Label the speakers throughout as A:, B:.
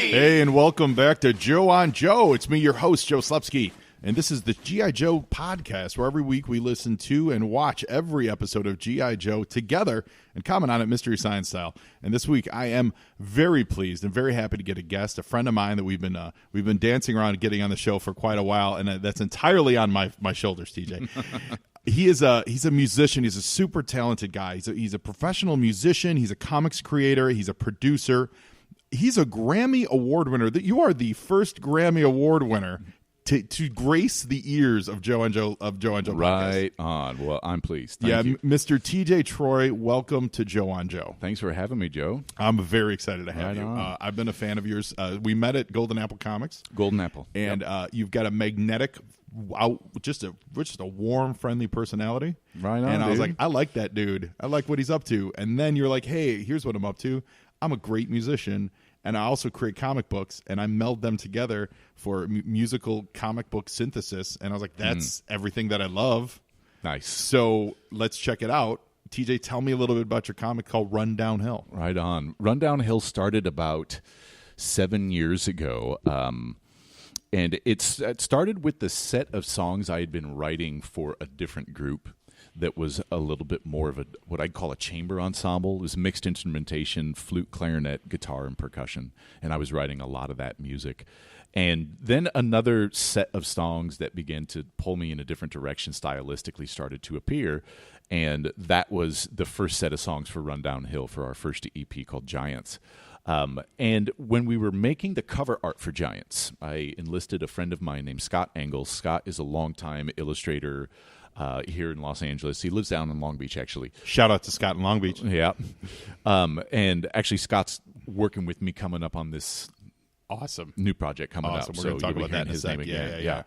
A: Hey, and welcome back to Joe on Joe. It's me, your host, Joe Slepsky, and this is the G.I. Joe podcast, where every week we listen to and watch every episode of G.I. Joe together and comment on it Mystery Science style. And this week, I am very pleased and very happy to get a guest, a friend of mine that we've been dancing around and getting on the show for quite a while, and that's entirely on my shoulders, TJ. He's a musician. He's a super talented guy. He's a professional musician. He's a comics creator. He's a producer. He's a Grammy Award winner. You are the first Grammy Award winner to grace the ears of Joe and Joe podcast.
B: Right on. Well, I'm pleased. Thank you.
A: Mr. TJ Troy, welcome to Joe on Joe.
B: Thanks for having me, Joe.
A: I'm very excited to have
B: Right
A: you.
B: on.
A: I've been a fan of yours. We met at Golden Apple Comics.
B: Golden Apple.
A: And you've got a magnetic, just a warm, friendly personality.
B: Right on,
A: And I was
B: dude.
A: like, I like that dude. I like what he's up to. And then you're like, hey, here's what I'm up to. I'm a great musician, and I also create comic books, and I meld them together for musical comic book synthesis. And I was like, that's everything that I love.
B: Nice.
A: So let's check it out. TJ, tell me a little bit about your comic called Run Downhill.
B: Right on. Run Downhill started about 7 years ago. And it started with the set of songs I had been writing for a different group that was a little bit more of what I'd call a chamber ensemble. It was mixed instrumentation, flute, clarinet, guitar, and percussion. And I was writing a lot of that music. And then another set of songs that began to pull me in a different direction stylistically started to appear. And that was the first set of songs for Run Downhill for our first EP called Giants. And when we were making the cover art for Giants, I enlisted a friend of mine named Scott Engel. Scott is a longtime illustrator here in Los Angeles. He lives down in Long Beach, actually.
A: Shout out to Scott in Long Beach.
B: Yeah. And actually, Scott's working with me coming up on this
A: Awesome
B: new project coming
A: Awesome.
B: up.
A: We're going to talk
B: you'll be
A: about that in a
B: his
A: sec.
B: name again.
A: Yeah.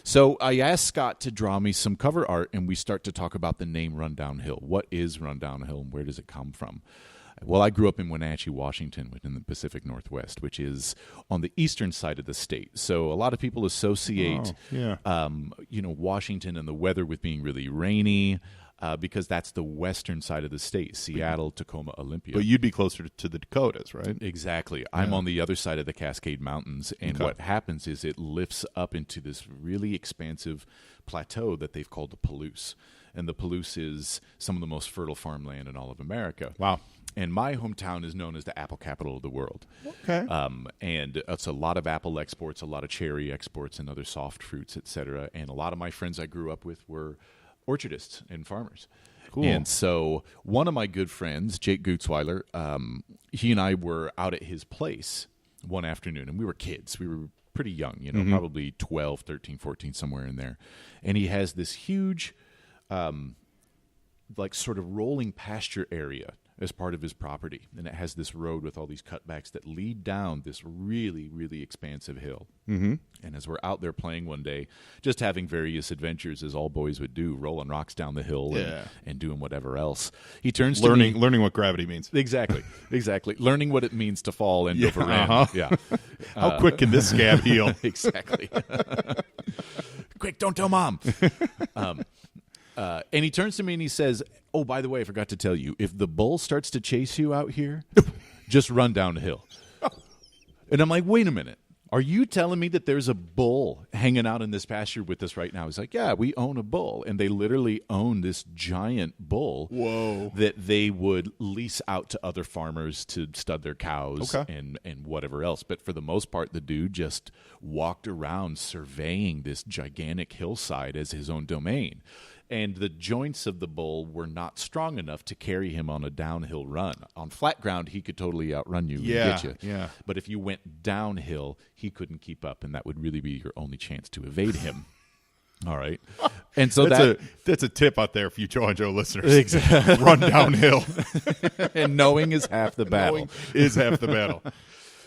B: So I asked Scott to draw me some cover art, and we start to talk about the name Run Downhill. What is Run Downhill, and where does it come from? Well, I grew up in Wenatchee, Washington, within the Pacific Northwest, which is on the eastern side of the state. So a lot of people associate, Washington and the weather with being really rainy, because that's the western side of the state: Seattle, Tacoma, Olympia.
A: But you'd be closer to the Dakotas, right?
B: Exactly. I'm on the other side of the Cascade Mountains, and what happens is it lifts up into this really expansive plateau that they've called the Palouse. And the Palouse is some of the most fertile farmland in all of America.
A: Wow.
B: And my hometown is known as the apple capital of the world.
A: Okay.
B: And it's a lot of apple exports, a lot of cherry exports, and other soft fruits, etc. And a lot of my friends I grew up with were orchardists and farmers.
A: Cool.
B: And so one of my good friends, Jake Gutzweiler, he and I were out at his place one afternoon, and we were kids. We were pretty young, probably 12, 13, 14, somewhere in there. And he has this huge, sort of rolling pasture area as part of his property. And it has this road with all these cutbacks that lead down this really, really expansive hill. Mm-hmm. And as we're out there playing one day, just having various adventures, as all boys would do, rolling rocks down the hill and doing whatever else, he turns to me.
A: Learning what gravity means.
B: Exactly. Learning what it means to fall end over end. Yeah.
A: How quick can this scab heal?
B: Exactly. Quick, don't tell Mom. And he turns to me and he says, "Oh, by the way, I forgot to tell you, if the bull starts to chase you out here, just run down the hill." And I'm like, wait a minute. Are you telling me that there's a bull hanging out in this pasture with us right now? He's like, yeah, we own a bull. And they literally own this giant bull that they would lease out to other farmers to stud their cows and whatever else. But for the most part, the dude just walked around surveying this gigantic hillside as his own domain. And the joints of the bull were not strong enough to carry him on a downhill run. On flat ground, he could totally outrun you and get you.
A: Yeah.
B: But if you went downhill, he couldn't keep up, and that would really be your only chance to evade him. All right. And so
A: that's a tip out there for you Joe and Joe listeners.
B: Exactly.
A: Run downhill.
B: And knowing is half the battle.
A: Knowing is half the battle.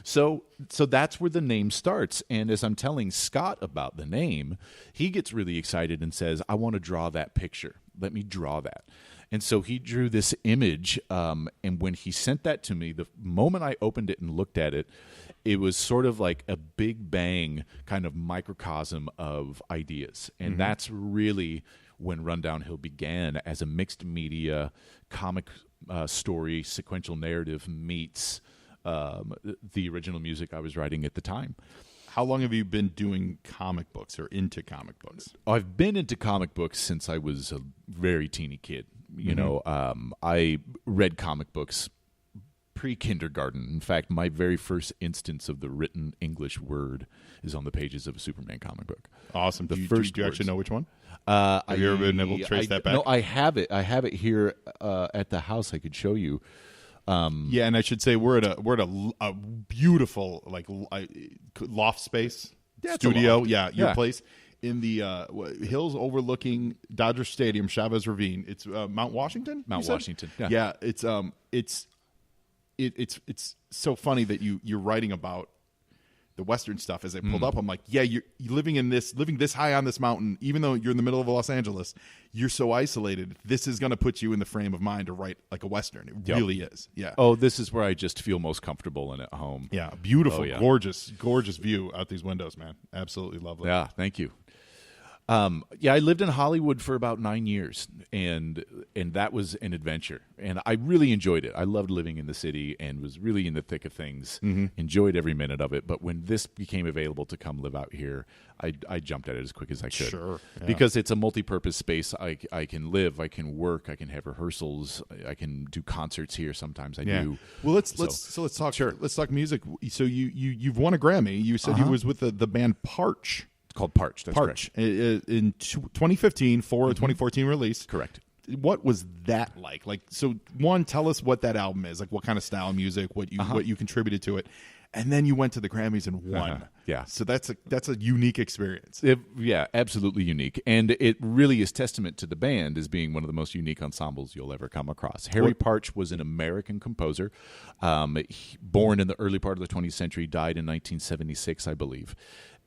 B: So that's where the name starts. And as I'm telling Scott about the name, he gets really excited and says, I want to draw that picture. Let me draw that. And so he drew this image. And when he sent that to me, the moment I opened it and looked at it, it was sort of like a big bang kind of microcosm of ideas. And that's really when Run Downhill began as a mixed media comic story, sequential narrative meets the original music I was writing at the time.
A: How long have you been doing comic books or into comic books?
B: I've been into comic books since I was a very teeny kid. You know, I read comic books pre-kindergarten. In fact, my very first instance of the written English word is on the pages of a Superman comic book.
A: Awesome.
B: The
A: do
B: first
A: you actually know which one?
B: Have
A: you ever been able to trace that back?
B: No, I have it. I have it here at the house. I could show you.
A: Yeah, and I should say we're at a beautiful loft space studio. Yeah, your place in the hills overlooking Dodger Stadium, Chavez Ravine. It's Mount Washington.
B: Mount Washington. Yeah,
A: yeah. It's so funny that you're writing about the Western stuff. As I pulled up, I'm like, yeah, you're living this high on this mountain, even though you're in the middle of Los Angeles, you're so isolated. This is going to put you in the frame of mind to write like a Western. It really is. Yeah.
B: Oh, this is where I just feel most comfortable and at home.
A: Yeah. Beautiful, gorgeous view out these windows, man. Absolutely lovely.
B: Yeah. Thank you. I lived in Hollywood for about 9 years, and that was an adventure, and I really enjoyed it. I loved living in the city and was really in the thick of things, enjoyed every minute of it. But when this became available to come live out here, I jumped at it as quick as I could.
A: Sure. Yeah.
B: Because it's a multi-purpose space. I can live, I can work, I can have rehearsals, I can do concerts here. Sometimes I do.
A: Well, let's talk. Sure. Let's talk music. So you've won a Grammy. You said you was with the band Partch.
B: It's called Partch. That's
A: Partch.
B: correct.
A: In 2015 for a 2014 release.
B: Correct.
A: What was that like? So one, tell us what that album is. Like, what kind of style of music, what you contributed to it, and then you went to the Grammys and won.
B: Yeah.
A: So that's a unique experience.
B: Absolutely unique, and it really is testament to the band as being one of the most unique ensembles you'll ever come across. Harry Partch was an American composer, born in the early part of the 20th century, died in 1976, I believe.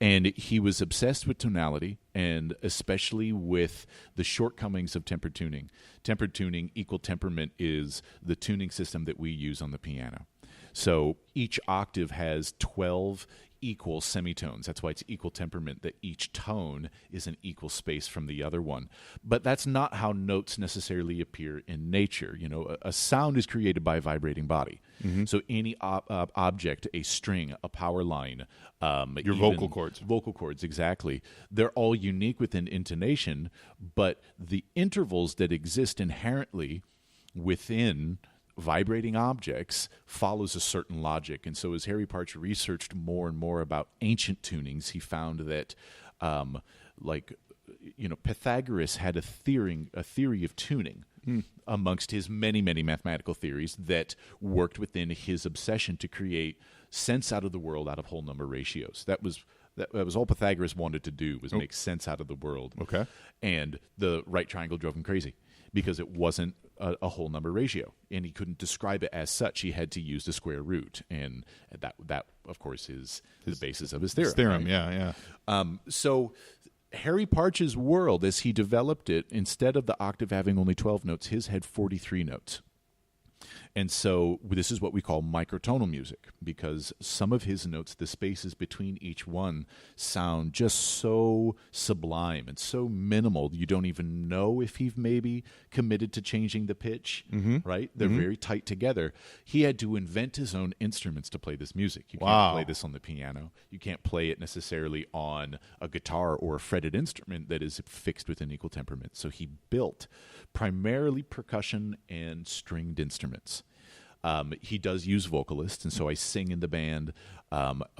B: And he was obsessed with tonality, and especially with the shortcomings of tempered tuning. Tempered tuning, equal temperament, is the tuning system that we use on the piano. So each octave has 12 equal semitones. That's why it's equal temperament, that each tone is an equal space from the other one. But that's not how notes necessarily appear in nature. You know, a sound is created by a vibrating body. So any object, a string, a power line,
A: your vocal cords,
B: exactly. They're all unique within intonation, but the intervals that exist inherently within vibrating objects follows a certain logic. And so as Harry Partch researched more and more about ancient tunings, he found that Pythagoras had a theory of tuning amongst his many, many mathematical theories that worked within his obsession to create sense out of the world out of whole number ratios. That was all Pythagoras wanted to do, was make sense out of the world.
A: Okay.
B: And the right triangle drove him crazy because it wasn't a whole number ratio, and he couldn't describe it as such. He had to use the square root, and that of course is the basis of his theorem.
A: Right? Yeah.
B: So Harry Partch's world, as he developed it, instead of the octave having only 12 notes, his had 43 notes. And so this is what we call microtonal music, because some of his notes, the spaces between each one, sound just so sublime and so minimal you don't even know if he's maybe committed to changing the pitch, right? They're very tight together. He had to invent his own instruments to play this music. You can't play this on the piano. You can't play it necessarily on a guitar or a fretted instrument that is fixed with an equal temperament. So he built primarily percussion and stringed instruments. He does use vocalists, and so I sing in the band.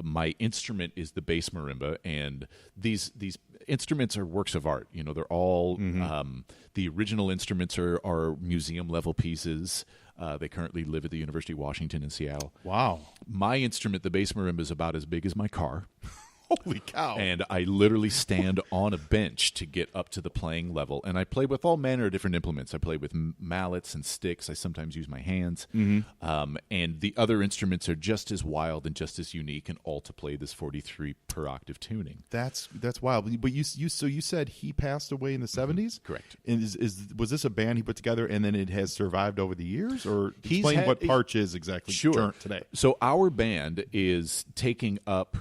B: My instrument is the bass marimba, and these instruments are works of art. You know, they're all the original instruments are museum level pieces. They currently live at the University of Washington in Seattle.
A: Wow!
B: My instrument, the bass marimba, is about as big as my car.
A: Holy cow.
B: And I literally stand on a bench to get up to the playing level. And I play with all manner of different implements. I play with mallets and sticks. I sometimes use my hands. And the other instruments are just as wild and just as unique, and all to play this 43 per octave tuning.
A: That's wild. But you said he passed away in the 70s?
B: Correct.
A: And was this a band he put together and then it has survived over the years? Or explain what Partch is exactly today.
B: So our band is taking up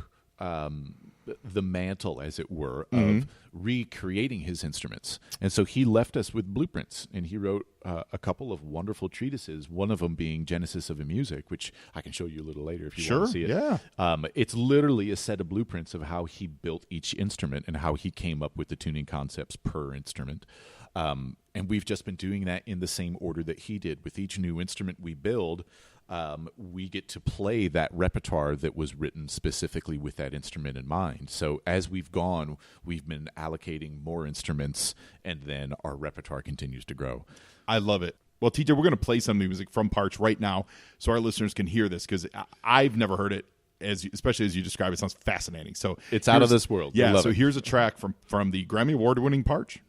B: the mantle, as it were, of recreating his instruments. And so he left us with blueprints, and he wrote a couple of wonderful treatises, one of them being Genesis of a Music, which I can show you a little later if you want to see it.
A: Yeah.
B: It's literally a set of blueprints of how he built each instrument and how he came up with the tuning concepts per instrument. And we've just been doing that in the same order that he did. With each new instrument we build, we get to play that repertoire that was written specifically with that instrument in mind. So as we've gone, we've been allocating more instruments, and then our repertoire continues to grow.
A: I love it. Well, TJ, we're going to play some music from Partch right now so our listeners can hear this, because I've never heard it, especially as you describe it. It sounds fascinating. So
B: it's out of this world.
A: Yeah, so here's a track from the Grammy Award-winning Partch.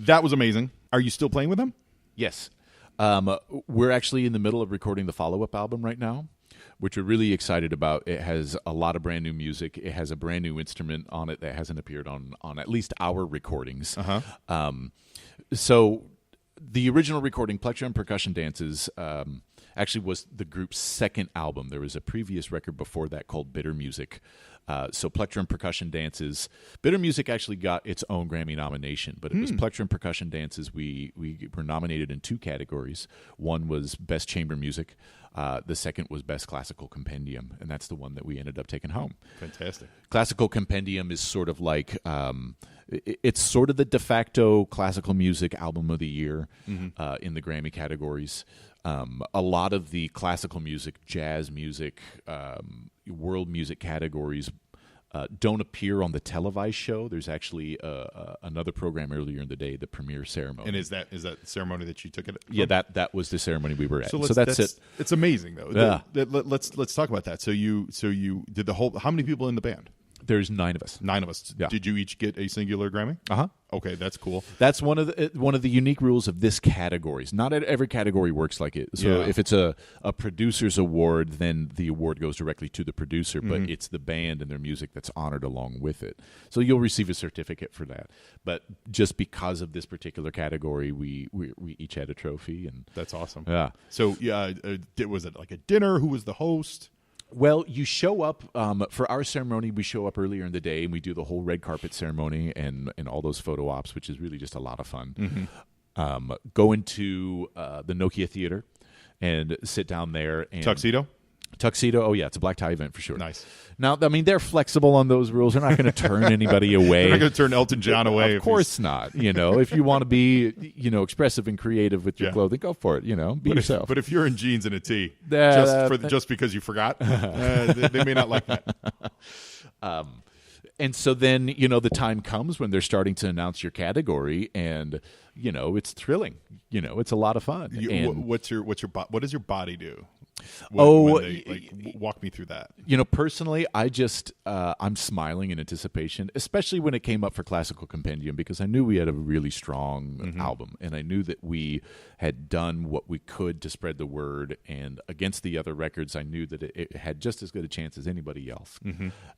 A: That was amazing. Are you still playing with them?
B: Yes. We're actually in the middle of recording the follow-up album right now, which we're really excited about. It has a lot of brand new music. It has a brand new instrument on it that hasn't appeared on at least our recordings. So the original recording, Plectrum Percussion Dances, actually was the group's second album. There was a previous record before that called Bitter Music. So Plectrum Percussion Dances. Bitter Music actually got its own Grammy nomination, but it was Plectrum Percussion Dances. We were nominated in two categories. One was Best Chamber Music. The second was Best Classical Compendium, and that's the one that we ended up taking home.
A: Fantastic. Classical
B: Compendium is sort of like it's sort of the de facto classical music album of the year in the Grammy categories. A lot of the classical music, jazz music, world music categories don't appear on the televised show. There's actually another program earlier in the day, the premiere ceremony.
A: And is that the ceremony that you took it from?
B: Yeah, that was the ceremony we were at.
A: So
B: that's it.
A: It's amazing though.
B: Yeah.
A: Let's talk about that. So you did the whole. How many people in the band?
B: There's 9 of us.
A: 9 of us.
B: Yeah.
A: Did you each get a singular Grammy? Okay, that's cool.
B: That's one of the unique rules of this categories. Not every category works like it. So if it's a producer's award, then the award goes directly to the producer, but it's the band and their music that's honored along with it. So you'll receive a certificate for that. But just because of this particular category, we each had a trophy, and
A: that's awesome.
B: Yeah.
A: So was it like a dinner? Who was the host?
B: Well, you show up for our ceremony. We show up earlier in the day, and we do the whole red carpet ceremony and all those photo ops, which is really just a lot of fun. Go into the Nokia Theater and sit down there. And Tuxedo. Oh, yeah, it's a black tie event for sure.
A: Nice.
B: Now, I mean, they're flexible on those rules. They're not going to turn anybody away.
A: They're not going to turn Elton John away.
B: Of course not. If you want to be, expressive and creative with your clothing, go for it. Be yourself.
A: But if you're in jeans and a tee, just because you forgot, they may not like that.
B: And so then, the time comes when they're starting to announce your category, and, it's thrilling. It's a lot of fun.
A: What does your body do? Walk me through that.
B: Personally, I'm smiling in anticipation, especially when it came up for Classical Compendium, because I knew we had a really strong album, and I knew that we had done what we could to spread the word, and against the other records, I knew that it had just as good a chance as anybody else.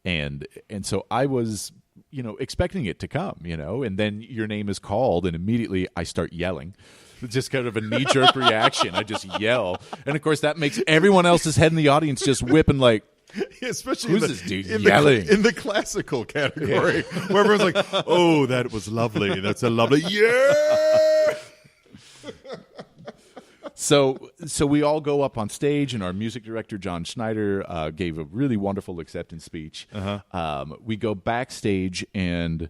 B: And so I was, expecting it to come, and then your name is called, and immediately I start yelling. It's just kind of a knee-jerk reaction. I just yell. And, of course, that makes everyone else's head in the audience just whipping like,
A: especially
B: who's this dude yelling?
A: In the classical category, where everyone's like, oh, that was lovely. That's a lovely, yeah!
B: So we all go up on stage, and our music director, John Schneider, gave a really wonderful acceptance speech. We go backstage, and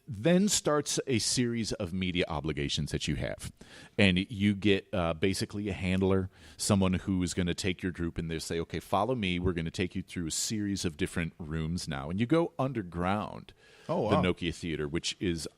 B: then starts a series of media obligations that you have. And you get basically a handler, someone who is going to take your group, and they say, okay, follow me. We're going to take you through a series of different rooms now. And you go underground, the Nokia Theater, which is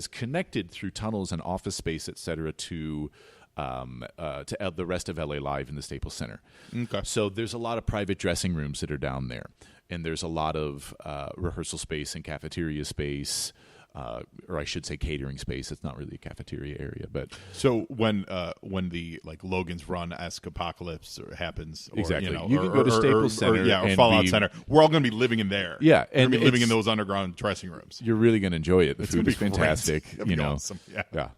B: connected through tunnels and office space, et cetera, to the rest of LA Live in the Staples Center.
A: Okay.
B: So there's a lot of private dressing rooms that are down there. And there's a lot of rehearsal space and cafeteria space, or I should say catering space. It's not really a cafeteria area, but
A: so when the Logan's Run-esque apocalypse happens, or,
B: exactly, you can go to Staples Center,
A: or Fallout Center. We're all going to be living in there.
B: Yeah,
A: and be living in those underground dressing rooms.
B: You're really going to enjoy it. The food is fantastic.
A: Awesome. Yeah.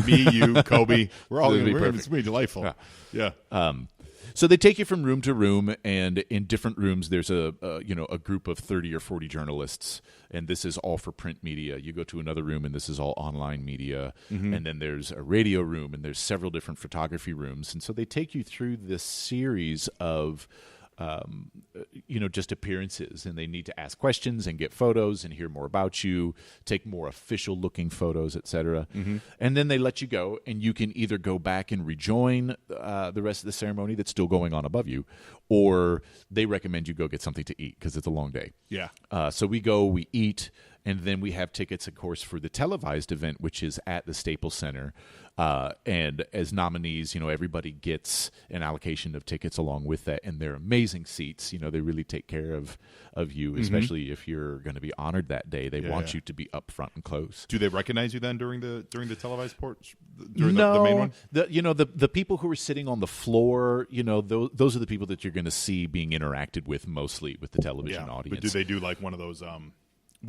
A: Me, you, Kobe, we're all going to be perfect. It's going to be delightful. Yeah.
B: So they take you from room to room, and in different rooms there's a group of 30 or 40 journalists, and this is all for print media. You go to another room, and this is all online media, and then there's a radio room, and there's several different photography rooms. And so they take you through this series of just appearances, and they need to ask questions and get photos and hear more about you, take more official looking photos, etc. And then they let you go, and you can either go back and rejoin the rest of the ceremony that's still going on above you, or they recommend you go get something to eat because it's a long day.
A: Yeah.
B: So we go, we eat, and then we have tickets, of course, for the televised event, which is at the Staples Center. And as nominees, everybody gets an allocation of tickets along with that, and they're amazing seats. They really take care of you, especially if you're going to be honored that day. They want you to be up front and close.
A: Do they recognize you then during the televised porch?
B: No,
A: the main one?
B: The people who are sitting on the floor, those are the people that you're going to see being interacted with mostly with the television audience.
A: But do they do one of those?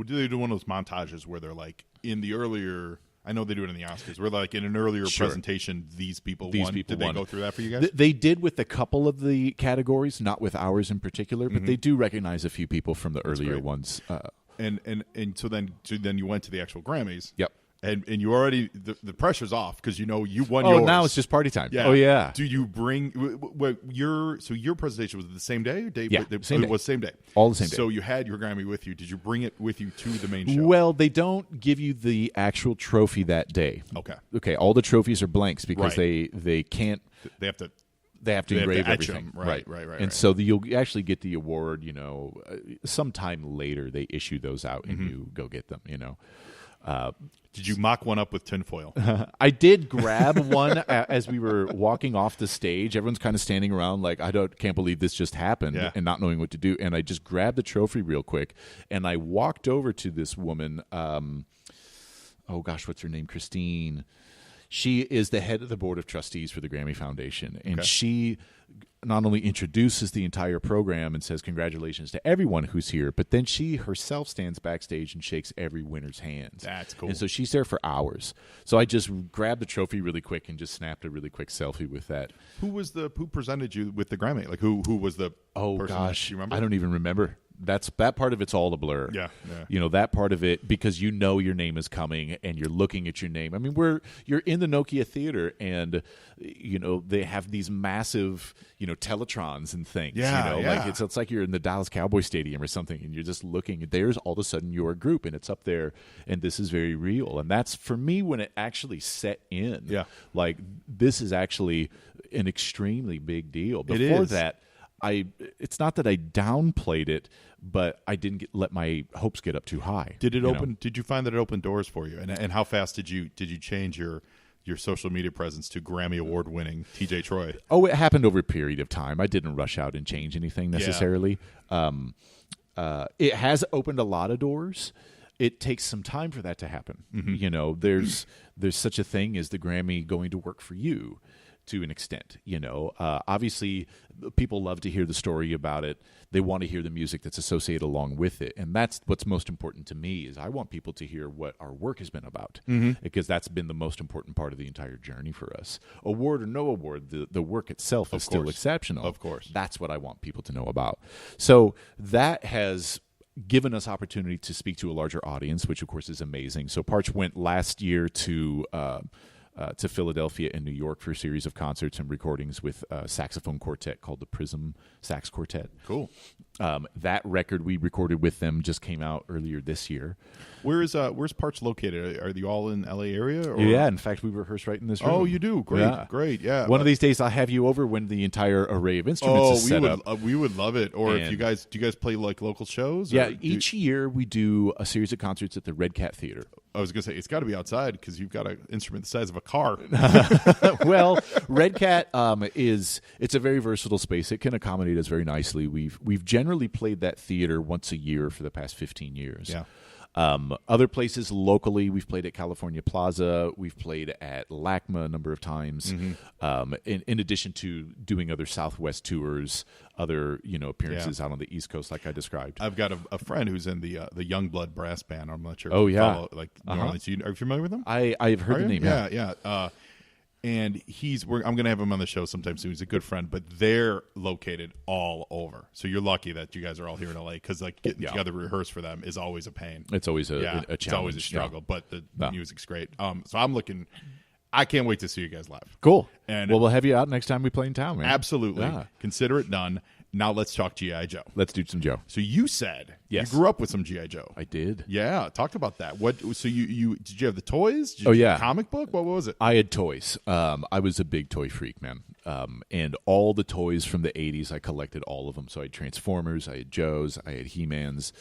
A: Do they do one of those montages where they're in the earlier? I know they do it in the Oscars. Where in an earlier presentation, these people won. Did they go through that for you guys?
B: They did with a couple of the categories, not with ours in particular, but they do recognize a few people from the earlier ones.
A: And so then you went to the actual Grammys.
B: Yep.
A: And you already the pressure's off because you won
B: yours.
A: yours.
B: Now it's just party time.
A: Yeah.
B: Oh yeah.
A: Do you bring your presentation was it the same day or day?
B: Yeah, same day.
A: It was same day.
B: All the same day.
A: So you had your Grammy with you. Did you bring it with you to the main show?
B: Well, they don't give you the actual trophy that day. Okay. All the trophies are blanks because they can't.
A: They have to.
B: They have to engrave everything.
A: Right.
B: And so you'll actually get the award. Sometime later they issue those out and you go get them.
A: Did you mock one up with tinfoil?
B: I did grab one as we were walking off the stage. Everyone's kind of standing around like, can't believe this just happened, and not knowing what to do. And I just grabbed the trophy real quick, and I walked over to this woman. What's her name? Christine. She is the head of the board of trustees for the Grammy Foundation, and she not only introduces the entire program and says congratulations to everyone who's here, but then she herself stands backstage and shakes every winner's hands.
A: That's cool.
B: And so she's there for hours. So I just grabbed the trophy really quick and just snapped a really quick selfie with that.
A: Who presented you with the Grammy? Who was the person?
B: Gosh,
A: you remember?
B: I don't even remember. That part of it's all a blur.
A: Yeah.
B: That part of it, because your name is coming and you're looking at your name. I mean, you're in the Nokia Theater, and they have these massive teletrons and things. It's like you're in the Dallas Cowboy Stadium or something, and you're just looking, and there's all of a sudden your group, and it's up there, and this is very real. And that's for me when it actually set in.
A: Yeah,
B: this is actually an extremely big deal. Before that, it's not that I downplayed it, but I didn't let my hopes get up too high.
A: Did it open? Did you find that it opened doors for you? And how fast did you change your social media presence to Grammy Award winning TJ Troy?
B: Oh, it happened over a period of time. I didn't rush out and change anything necessarily. It has opened a lot of doors. It takes some time for that to happen. Mm-hmm. There's such a thing as the Grammy going to work for you to an extent. Obviously people love to hear the story about it. They want to hear the music that's associated along with it. And that's what's most important to me is I want people to hear what our work has been about, because that's been the most important part of the entire journey for us. Award or no award, the work itself is still exceptional.
A: Of course.
B: That's what I want people to know about. So that has given us opportunity to speak to a larger audience, which of course is amazing. So Partch went last year to Philadelphia and New York for a series of concerts and recordings with a saxophone quartet called the Prism Sax Quartet.
A: Cool.
B: That record we recorded with them just came out earlier this year.
A: Where's Partch located? Are you all in LA area? Or?
B: Yeah, in fact, we rehearse right in this room.
A: Oh, you do? Great, yeah.
B: One of these days, I'll have you over when the entire array of instruments is set up.
A: We would love it. Or if do you guys play like local shows?
B: Yeah, each year we do a series of concerts at the Red Cat Theater.
A: I was going to say, it's got to be outside because you've got an instrument the size of a car.
B: Well, Red Cat it's a very versatile space. It can accommodate us very nicely. We've generally played that theater once a year for the past 15 years.
A: Yeah.
B: Other places locally, we've played at California Plaza. We've played at LACMA a number of times. In addition to doing other Southwest tours, other appearances out on the East Coast, like I described.
A: I've got a friend who's in the Youngblood brass band. I'm not sure.
B: Oh yeah,
A: follow, like New Orleans. Are you familiar with them?
B: I've heard the name.
A: Yeah. And I'm going to have him on the show sometime soon. He's a good friend, but they're located all over. So you're lucky that you guys are all here in LA because getting together to rehearse for them is always a pain.
B: It's always a challenge.
A: It's always a struggle, but the music's great. So I'm looking. I can't wait to see you guys live.
B: Cool.
A: And
B: we'll have you out next time we play in town, man.
A: Absolutely. Yeah. Consider it done. Now let's talk G.I. Joe.
B: Let's do some Joe.
A: So you said
B: yes.
A: You grew up with some G.I. Joe.
B: I did.
A: Yeah. Talk about that. What? So you did you have the toys? Did
B: you
A: have a comic book? What was it?
B: I had toys. I was a big toy freak, man. And all the toys from the 80s, I collected all of them. So I had Transformers, I had Joes, I had He-Mans.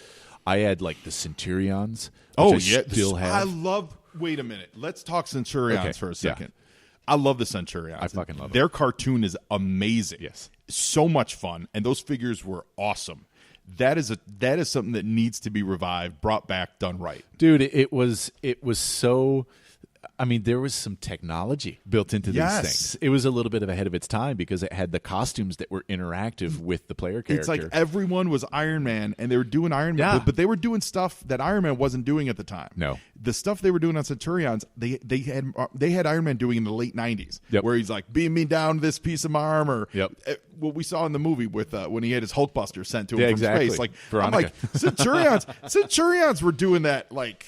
B: I had like the Centurions. Still have.
A: I love. Wait a minute. Let's talk Centurions for a second. Yeah. I love the Centurions.
B: I fucking love them.
A: Their cartoon is amazing.
B: Yes.
A: So much fun, and those figures were awesome. That is something that needs to be revived, brought back, done right.
B: Dude, it was so. I mean, there was some technology built into these things. It was a little bit ahead of its time because it had the costumes that were interactive with the player character.
A: It's like everyone was Iron Man, and they were doing Iron Man, but they were doing stuff that Iron Man wasn't doing at the time.
B: No.
A: The stuff they were doing on Centurions, they had Iron Man doing in the late 90s, where he's like, beam me down this piece of my armor.
B: Yep.
A: What we saw in the movie with when he had his Hulkbuster sent to him from space. Like,
B: Veronica.
A: I'm like, Centurions were doing that like...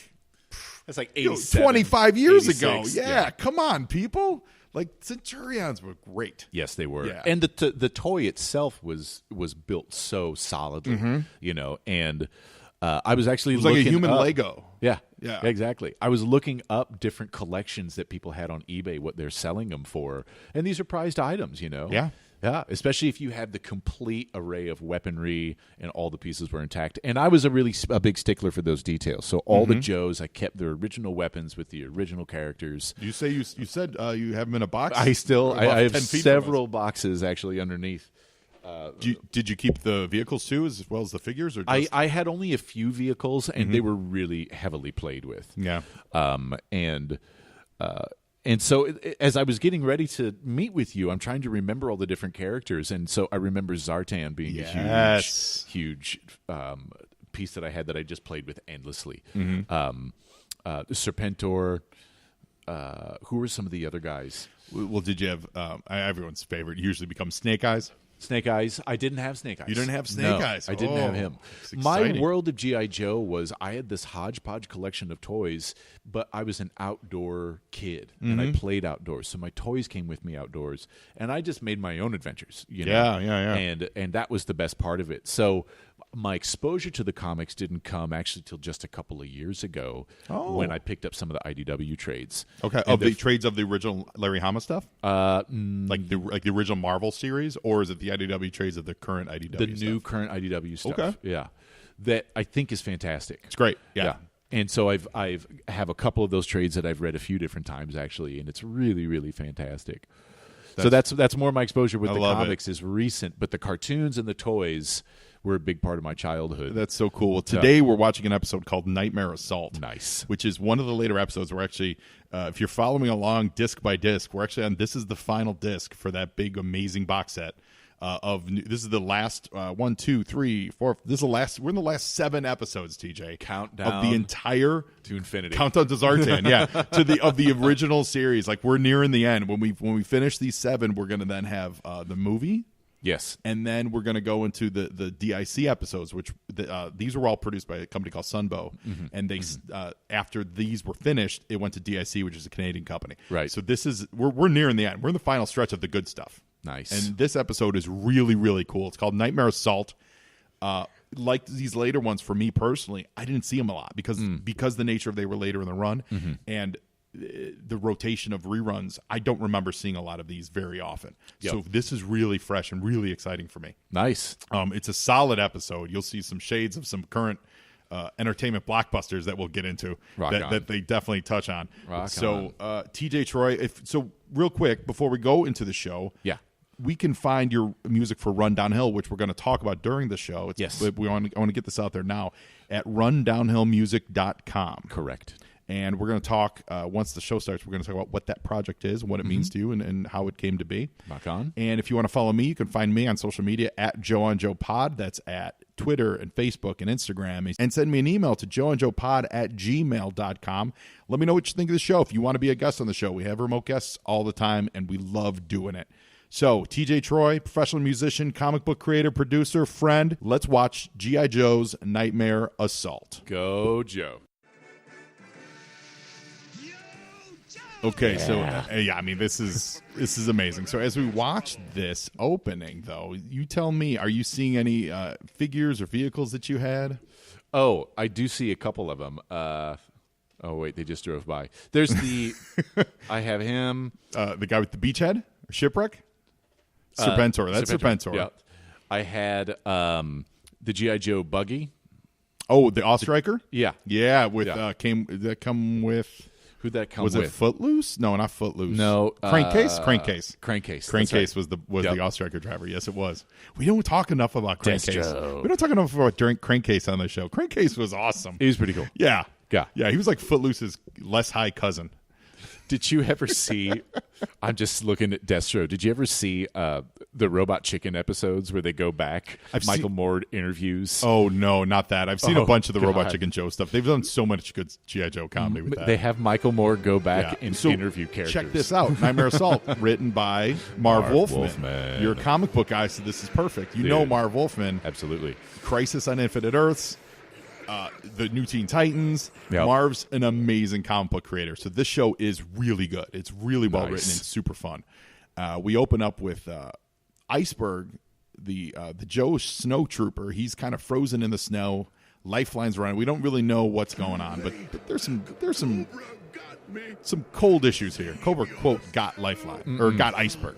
B: That's like
A: 25 years
B: 86,
A: ago. Yeah, come on, people. Like Centurions were great.
B: Yes, they were.
A: Yeah.
B: And the toy itself was built so solidly, and I was actually
A: it was like a human
B: up,
A: Lego.
B: Yeah, exactly. I was looking up different collections that people had on eBay, what they're selling them for, and these are prized items, Yeah, especially if you had the complete array of weaponry and all the pieces were intact. And I was a big stickler for those details. So all the Joes, I kept their original weapons with the original characters.
A: You say you said you have them in a box?
B: I have several boxes actually underneath.
A: Did you keep the vehicles too, as well as the figures? Or just...
B: I had only a few vehicles, and they were really heavily played with.
A: Yeah,
B: And so as I was getting ready to meet with you, I'm trying to remember all the different characters. And so I remember Zartan being a huge piece that I had that I just played with endlessly. Serpentor. Who were some of the other guys?
A: Well, did you have everyone's favorite usually becomes Snake Eyes?
B: Snake Eyes. I didn't have Snake Eyes.
A: You didn't have Snake Eyes?
B: I didn't have him. My world of G.I. Joe was I had this hodgepodge collection of toys, but I was an outdoor kid, and I played outdoors. So my toys came with me outdoors, and I just made my own adventures.
A: Yeah.
B: And that was the best part of it. So my exposure to the comics didn't come actually till just a couple of years ago when I picked up some of the IDW trades.
A: Okay,
B: And
A: of the trades of the original Larry Hama stuff, like the original Marvel series, or is it the IDW trades of the current IDW?
B: The new current IDW stuff.
A: Okay,
B: yeah, that I think is fantastic.
A: It's great. Yeah.
B: And so I have a couple of those trades that I've read a few different times actually, and it's really, really fantastic. So that's more my exposure with the comics is recent, but the cartoons and the toys were a big part of my childhood.
A: That's so cool. Well, today we're watching an episode called Nightmare Assault.
B: Nice.
A: Which is one of the later episodes. We're actually, if you're following along disc by disc, we're actually on, this is the final disc for that big, amazing box set. This is the last 1, 2, 3, 4. This is the last. We're in the last 7 episodes. TJ,
B: countdown
A: of the entire
B: to infinity.
A: Countdown to Zartan. Yeah, of the original series. Like we're nearing the end. When we finish these 7, we're gonna then have the movie.
B: Yes,
A: and then we're gonna go into the DIC episodes, which these were all produced by a company called Sunbow, and they after these were finished, it went to DIC, which is a Canadian company.
B: Right.
A: So this is we're nearing the end. We're in the final stretch of the good stuff.
B: Nice.
A: And this episode is really, really cool. It's called Nightmare Assault. Like these later ones, for me personally, I didn't see them a lot because the nature of they were later in the run and the rotation of reruns. I don't remember seeing a lot of these very often. Yep. So this is really fresh and really exciting for me.
B: Nice.
A: It's a solid episode. You'll see some shades of some current entertainment blockbusters that we'll get into that they definitely touch on. TJ Troy, real quick before we go into the show, we can find your music for Run Downhill, which we're going to talk about during the show.
B: Yes.
A: I want to get this out there now at rundownhillmusic.com.
B: Correct.
A: And we're going to talk, once the show starts, we're going to talk about what that project is, what it means to you, and how it came to be.
B: Rock on.
A: And if you want to follow me, you can find me on social media at JoeOnJoePod. That's at Twitter and Facebook and Instagram. And send me an email to joeandjoepod@gmail.com. Let me know what you think of the show. If you want to be a guest on the show, we have remote guests all the time, and we love doing it. So, TJ Troy, professional musician, comic book creator, producer, friend. Let's watch G.I. Joe's Nightmare Assault.
B: Go, Joe.
A: Okay, so I mean, this is amazing. So as we watch this opening, though, you tell me, are you seeing any figures or vehicles that you had?
B: Oh, I do see a couple of them. Oh wait, they just drove by. There's the I have him,
A: the guy with the beachhead or shipwreck, Serpentor. That's Serpentor.
B: Yeah, I had the G.I. Joe buggy.
A: Oh, the Ostriker.
B: Yeah.
A: With come with.
B: Who'd that come
A: with? Was it Footloose? No, not Footloose.
B: No.
A: Crankcase?
B: Crankcase
A: was the Ostriker driver. Yes, it was. We don't talk enough about Crankcase. We don't talk enough about Crankcase on the show. Crankcase was awesome.
B: He was pretty cool.
A: Yeah. He was like Footloose's less high cousin.
B: Did you ever see, I'm just looking at Destro, did you ever see the Robot Chicken episodes where they go back, Michael Moore interviews?
A: Oh, no, not that. I've seen a bunch of the Robot Chicken Joe stuff. They've done so much good G.I. Joe comedy with that.
B: They have Michael Moore go back and interview characters.
A: Check this out. Nightmare Assault, written by Marv Wolfman. You're a comic book guy, so this is perfect. You know Marv Wolfman.
B: Absolutely.
A: Crisis on Infinite Earths. The New Teen Titans.
B: Yep.
A: Marv's an amazing comic book creator. So this show is really good. It's really well written and super fun. We open up with Iceberg, the Joe Snow Trooper. He's kind of frozen in the snow. Lifelines running. We don't really know what's going on, but there's some cold issues here. Cobra, quote, got Lifeline or got Iceberg.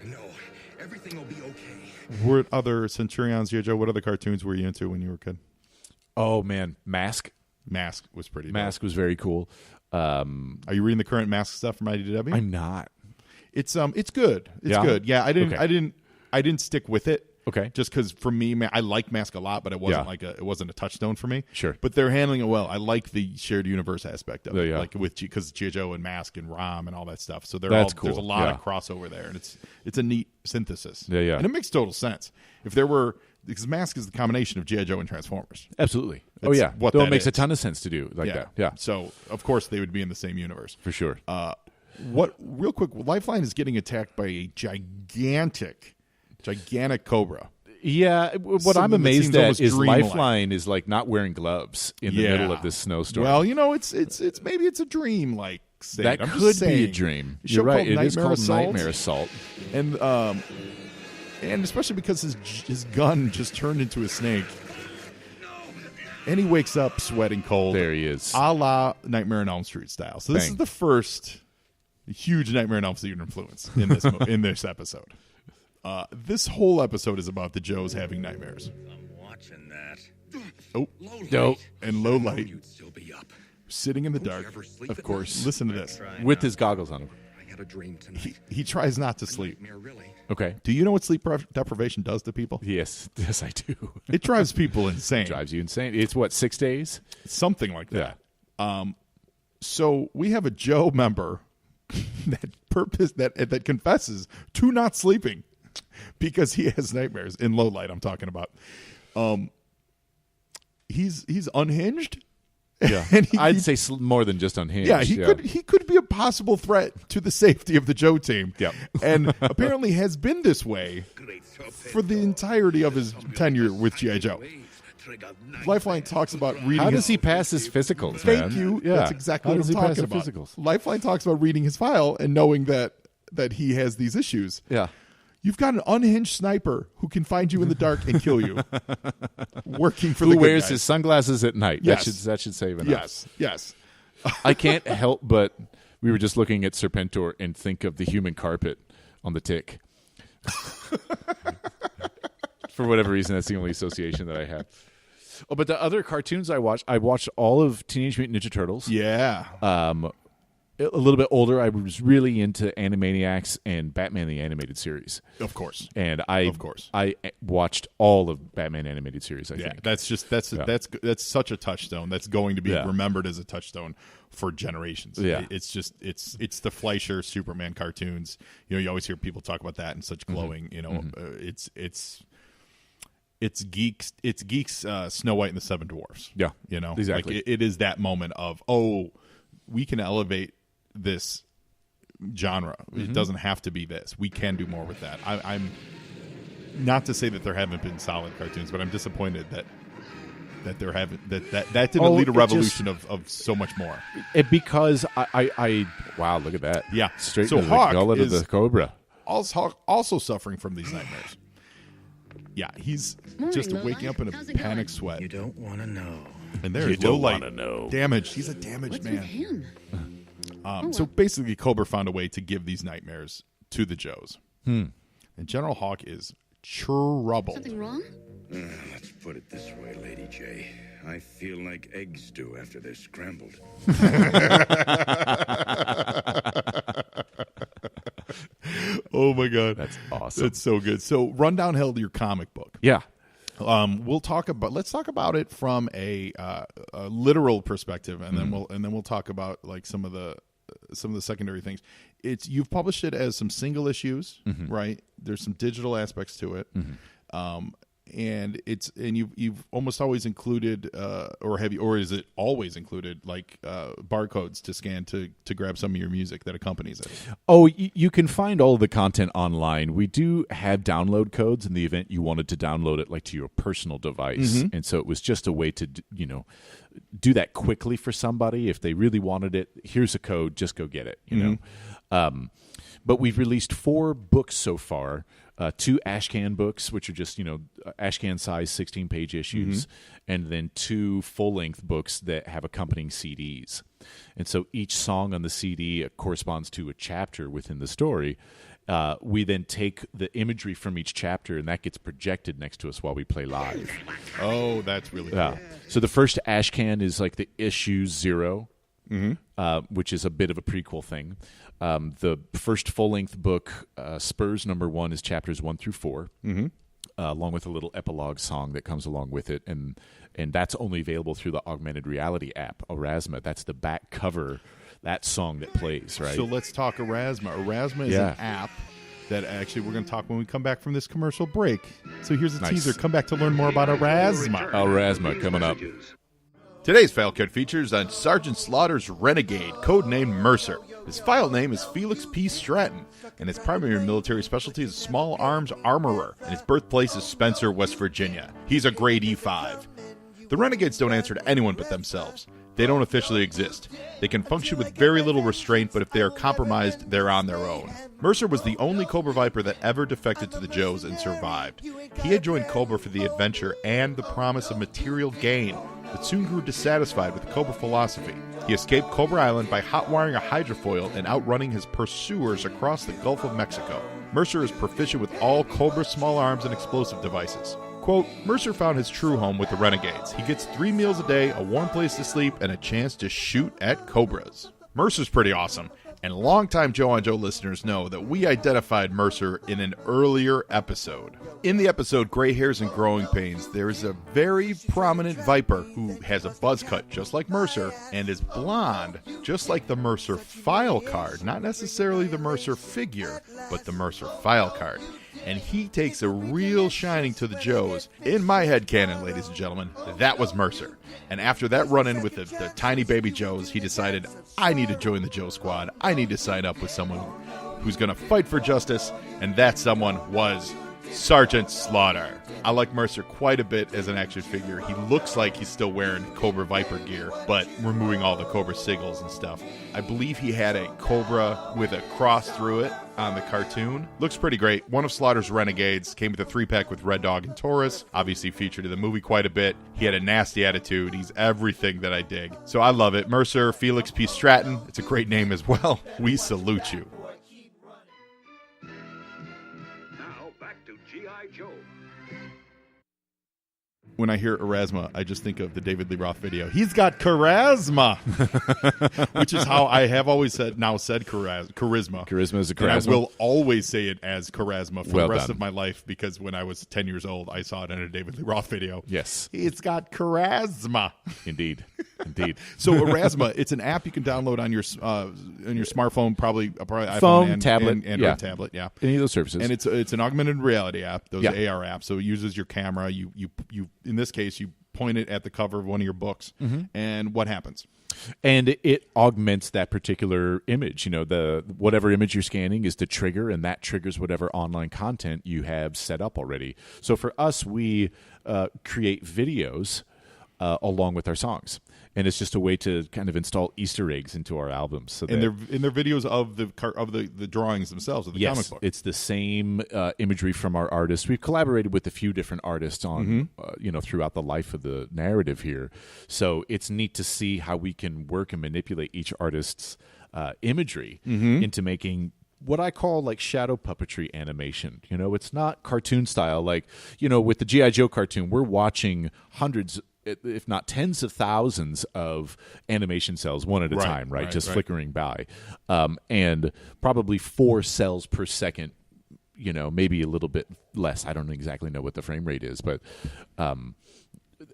C: No, everything will be okay.
A: What other Centurions, Joe? What other cartoons were you into when you were a kid?
B: Oh man, Mask
A: was pretty dope.
B: Mask was very cool.
A: Are you reading the current Mask stuff from IDW?
B: I'm not.
A: It's good. It's good. Yeah, I didn't stick with it.
B: Okay.
A: Just because for me, I like Mask a lot, but it wasn't it wasn't a touchstone for me.
B: Sure.
A: But they're handling it well. I like the shared universe aspect of it,
B: like
A: because G.I. Joe and Mask and Rom and all that stuff. So
B: That's cool.
A: There's a lot of crossover there, and it's a neat synthesis.
B: Yeah.
A: And it makes total sense. If there were, because Mask is the combination of G.I. Joe and Transformers.
B: Absolutely.
A: That's what that
B: makes
A: is.
B: a ton of sense to do that. Yeah.
A: So of course they would be in the same universe
B: for sure.
A: Real quick, Lifeline is getting attacked by a gigantic Cobra.
B: Yeah, what I'm amazed at is Lifeline is like not wearing gloves in the middle of this snowstorm.
A: Well, it's maybe it's a dream like state.
B: That could be a dream. You're right. It is called Nightmare Assault.
A: And And especially because his gun just turned into a snake. And he wakes up sweating cold.
B: There he is.
A: A la Nightmare on Elm Street style. So this is the first huge Nightmare on Elm Street influence in this in this episode. This whole episode is about the Joes having nightmares.
C: I'm watching that.
A: Oh,
B: No.
A: and low light,
C: You'd still be up.
A: sitting in the dark.
C: Ever sleep
B: Of
C: at
B: course.
C: night?
A: Listen to this.
B: With his goggles on him.
C: I had a dream tonight.
A: He tries not to sleep.
C: Nightmare, really.
B: Okay.
A: Do you know what sleep deprivation does to people?
B: Yes, I do.
A: It drives people insane.
B: Drives you insane. It's what, 6 days?
A: Something like that. So we have a Joe member that confesses to not sleeping because he has nightmares in low light. I'm talking about. He's unhinged.
B: Yeah,
A: And
B: I'd say more than just unhinged.
A: Yeah, he could be a possible threat to the safety of the Joe team.
B: Yep.
A: And apparently has been this way for the entirety of his tenure with G.I. Joe. Lifeline talks about reading.
B: How does
A: his,
B: he pass his physicals,
A: Thank
B: man?
A: you.
B: Yeah.
A: That's exactly
B: How
A: what
B: does
A: I'm
B: he pass
A: talking
B: the
A: about.
B: physicals?
A: Lifeline talks about reading his file and knowing that he has these issues.
B: Yeah.
A: You've got an unhinged sniper who can find you in the dark and kill you. Working for the
B: Who
A: good
B: wears
A: guys.
B: his sunglasses at night?
A: Yes.
B: That should save enough.
A: Yes.
B: I can't help but we were just looking at Serpentor and think of the human carpet on the Tick. For whatever reason, that's the only association that I have. Oh, but the other cartoons I watched all of Teenage Mutant Ninja Turtles.
A: Yeah.
B: A little bit older, I was really into Animaniacs and Batman the Animated Series.
A: Of course.
B: And
A: Of course.
B: I watched all of Batman Animated Series, I
A: Yeah,
B: think.
A: that's such a touchstone. That's going to be
B: Yeah.
A: remembered as a touchstone for generations.
B: Yeah.
A: It's the Fleischer Superman cartoons. You know, you always hear people talk about that and such glowing. You know, it's geeks. It's geeks. Snow White and the Seven Dwarfs.
B: Yeah,
A: you know,
B: exactly.
A: Like it is that moment of we can elevate this genre. It doesn't have to be this. We can do more with that. I'm not to say that there haven't been solid cartoons, but I'm disappointed that there haven't that didn't lead a revolution of so much more.
B: Because I wow, look at that.
A: Yeah.
B: Straight
A: So
B: to the
A: Hawk
B: gullet of
A: is-
B: the Cobra.
A: Also suffering from these nightmares. Yeah, he's
D: Morning,
A: just
D: Lola.
A: waking up in a
D: How's it
A: panic
D: going?
A: sweat.
C: You don't want to know.
A: And there's
B: You don't
A: low light
B: wanna know.
A: damaged. He's a damaged
D: What's
A: man.
D: with him?
A: So basically, Cobra found a way to give these nightmares to the Joes. And General Hawk is troubled.
D: Something wrong?
C: Let's put it this way, Lady J. I feel like eggs do after they're scrambled.
A: Oh my god,
B: That's awesome.
A: That's so good. So run downhill to your comic book.
B: Yeah.
A: Let's talk about it from a literal perspective, and then we'll talk about like some of the secondary things. You've published it as some single issues, right? There's some digital aspects to it, and you've almost always included, or is it always included like barcodes to scan to grab some of your music that accompanies it?
B: Oh, you can find all the content online. We do have download codes in the event you wanted to download it like to your personal device. And so it was just a way to, do that quickly for somebody. If they really wanted it, here's a code, just go get it, you know. But we've released 4 books so far, 2 ashcan books, which are just, ashcan size 16-page issues, and then 2 full-length books that have accompanying CDs. And so each song on the CD corresponds to a chapter within the story. We then take the imagery from each chapter, and that gets projected next to us while we play live.
A: Oh, that's really cool.
B: So the first ashcan is like the issue 0, which is a bit of a prequel thing. The first full-length book, Spurs #1, is chapters 1 through 4, along with a little epilogue song that comes along with it, and that's only available through the augmented reality app, Erasma. That's the back cover, that song that plays, right?
A: So let's talk Erasma. Erasma is an app that actually we're going to talk when we come back from this commercial break. So here's a teaser. Come back to learn more about Erasma.
B: Erasma coming up.
A: Today's Filecard features on Sergeant Slaughter's Renegade, codenamed Mercer. His file name is Felix P. Stratton, and his primary military specialty is small arms armorer, and his birthplace is Spencer, West Virginia. He's a grade E5. The Renegades don't answer to anyone but themselves. they don't officially exist. They can function with very little restraint, but if they are compromised, they're on their own. Mercer was the only Cobra Viper that ever defected to the Joes and survived. He had joined Cobra for the adventure and the promise of material gain, but soon grew dissatisfied with the Cobra philosophy. He escaped Cobra Island by hotwiring a hydrofoil and outrunning his pursuers across the Gulf of Mexico. Mercer is proficient with all Cobra small arms and explosive devices. Quote, Mercer found his true home with the Renegades. He gets 3 meals a day, a warm place to sleep, and a chance to shoot at Cobras. Mercer's pretty awesome, and longtime Joe on Joe listeners know that we identified Mercer in an earlier episode. In the episode Gray Hairs and Growing Pains, there is a very prominent Viper who has a buzz cut just like Mercer and is blonde just like the Mercer file card. Not necessarily the Mercer figure, but the Mercer file card. And he takes a real shining to the Joes. In my headcanon, ladies and gentlemen, that was Mercer. And after that run-in with the tiny baby Joes, he decided, I need to join the Joe Squad. I need to sign up with someone who's going to fight for justice, and that someone was Sergeant Slaughter. I like Mercer quite a bit as an action figure. He looks like he's still wearing Cobra Viper gear, but removing all the Cobra sigils and stuff. I believe he had a Cobra with a cross through it on the cartoon. Looks pretty great. One of Slaughter's Renegades came with a 3-pack with Red Dog and Taurus. Obviously featured in the movie quite a bit. He had a nasty attitude. He's everything that I dig. So I love it. Mercer Felix P. Stratton. It's a great name as well. We salute you. When I hear Erasma, I just think of the David Lee Roth video. He's got charisma, which is how I have always said charisma.
B: Charisma is a charisma.
A: And I will always say it as charisma for the rest of my life because when I was 10 years old, I saw it in a David Lee Roth video.
B: Yes.
A: It's got charisma.
B: Indeed.
A: So Erasma, it's an app you can download on your smartphone, probably iPhone
B: phone,
A: and
B: tablet,
A: and Android tablet. Yeah,
B: any of those services.
A: And it's an augmented reality app, those AR apps. So it uses your camera. You in this case, you point it at the cover of one of your books, and what happens?
B: And it augments that particular image. You know, the whatever image you're scanning is the trigger, and that triggers whatever online content you have set up already. So for us, we create videos along with our songs. And it's just a way to kind of install Easter eggs into our albums. So
A: and they're videos of the drawings themselves of the comic book.
B: It's the same imagery from our artists. We've collaborated with a few different artists on throughout the life of the narrative here. So it's neat to see how we can work and manipulate each artist's imagery into making what I call like shadow puppetry animation. You know, it's not cartoon style. Like, you know, with the G.I. Joe cartoon, we're watching hundreds, if not tens of thousands of animation cells one at a time, right? Just flickering by. And probably 4 cells per second, you know, maybe a little bit less. I don't exactly know what the frame rate is, but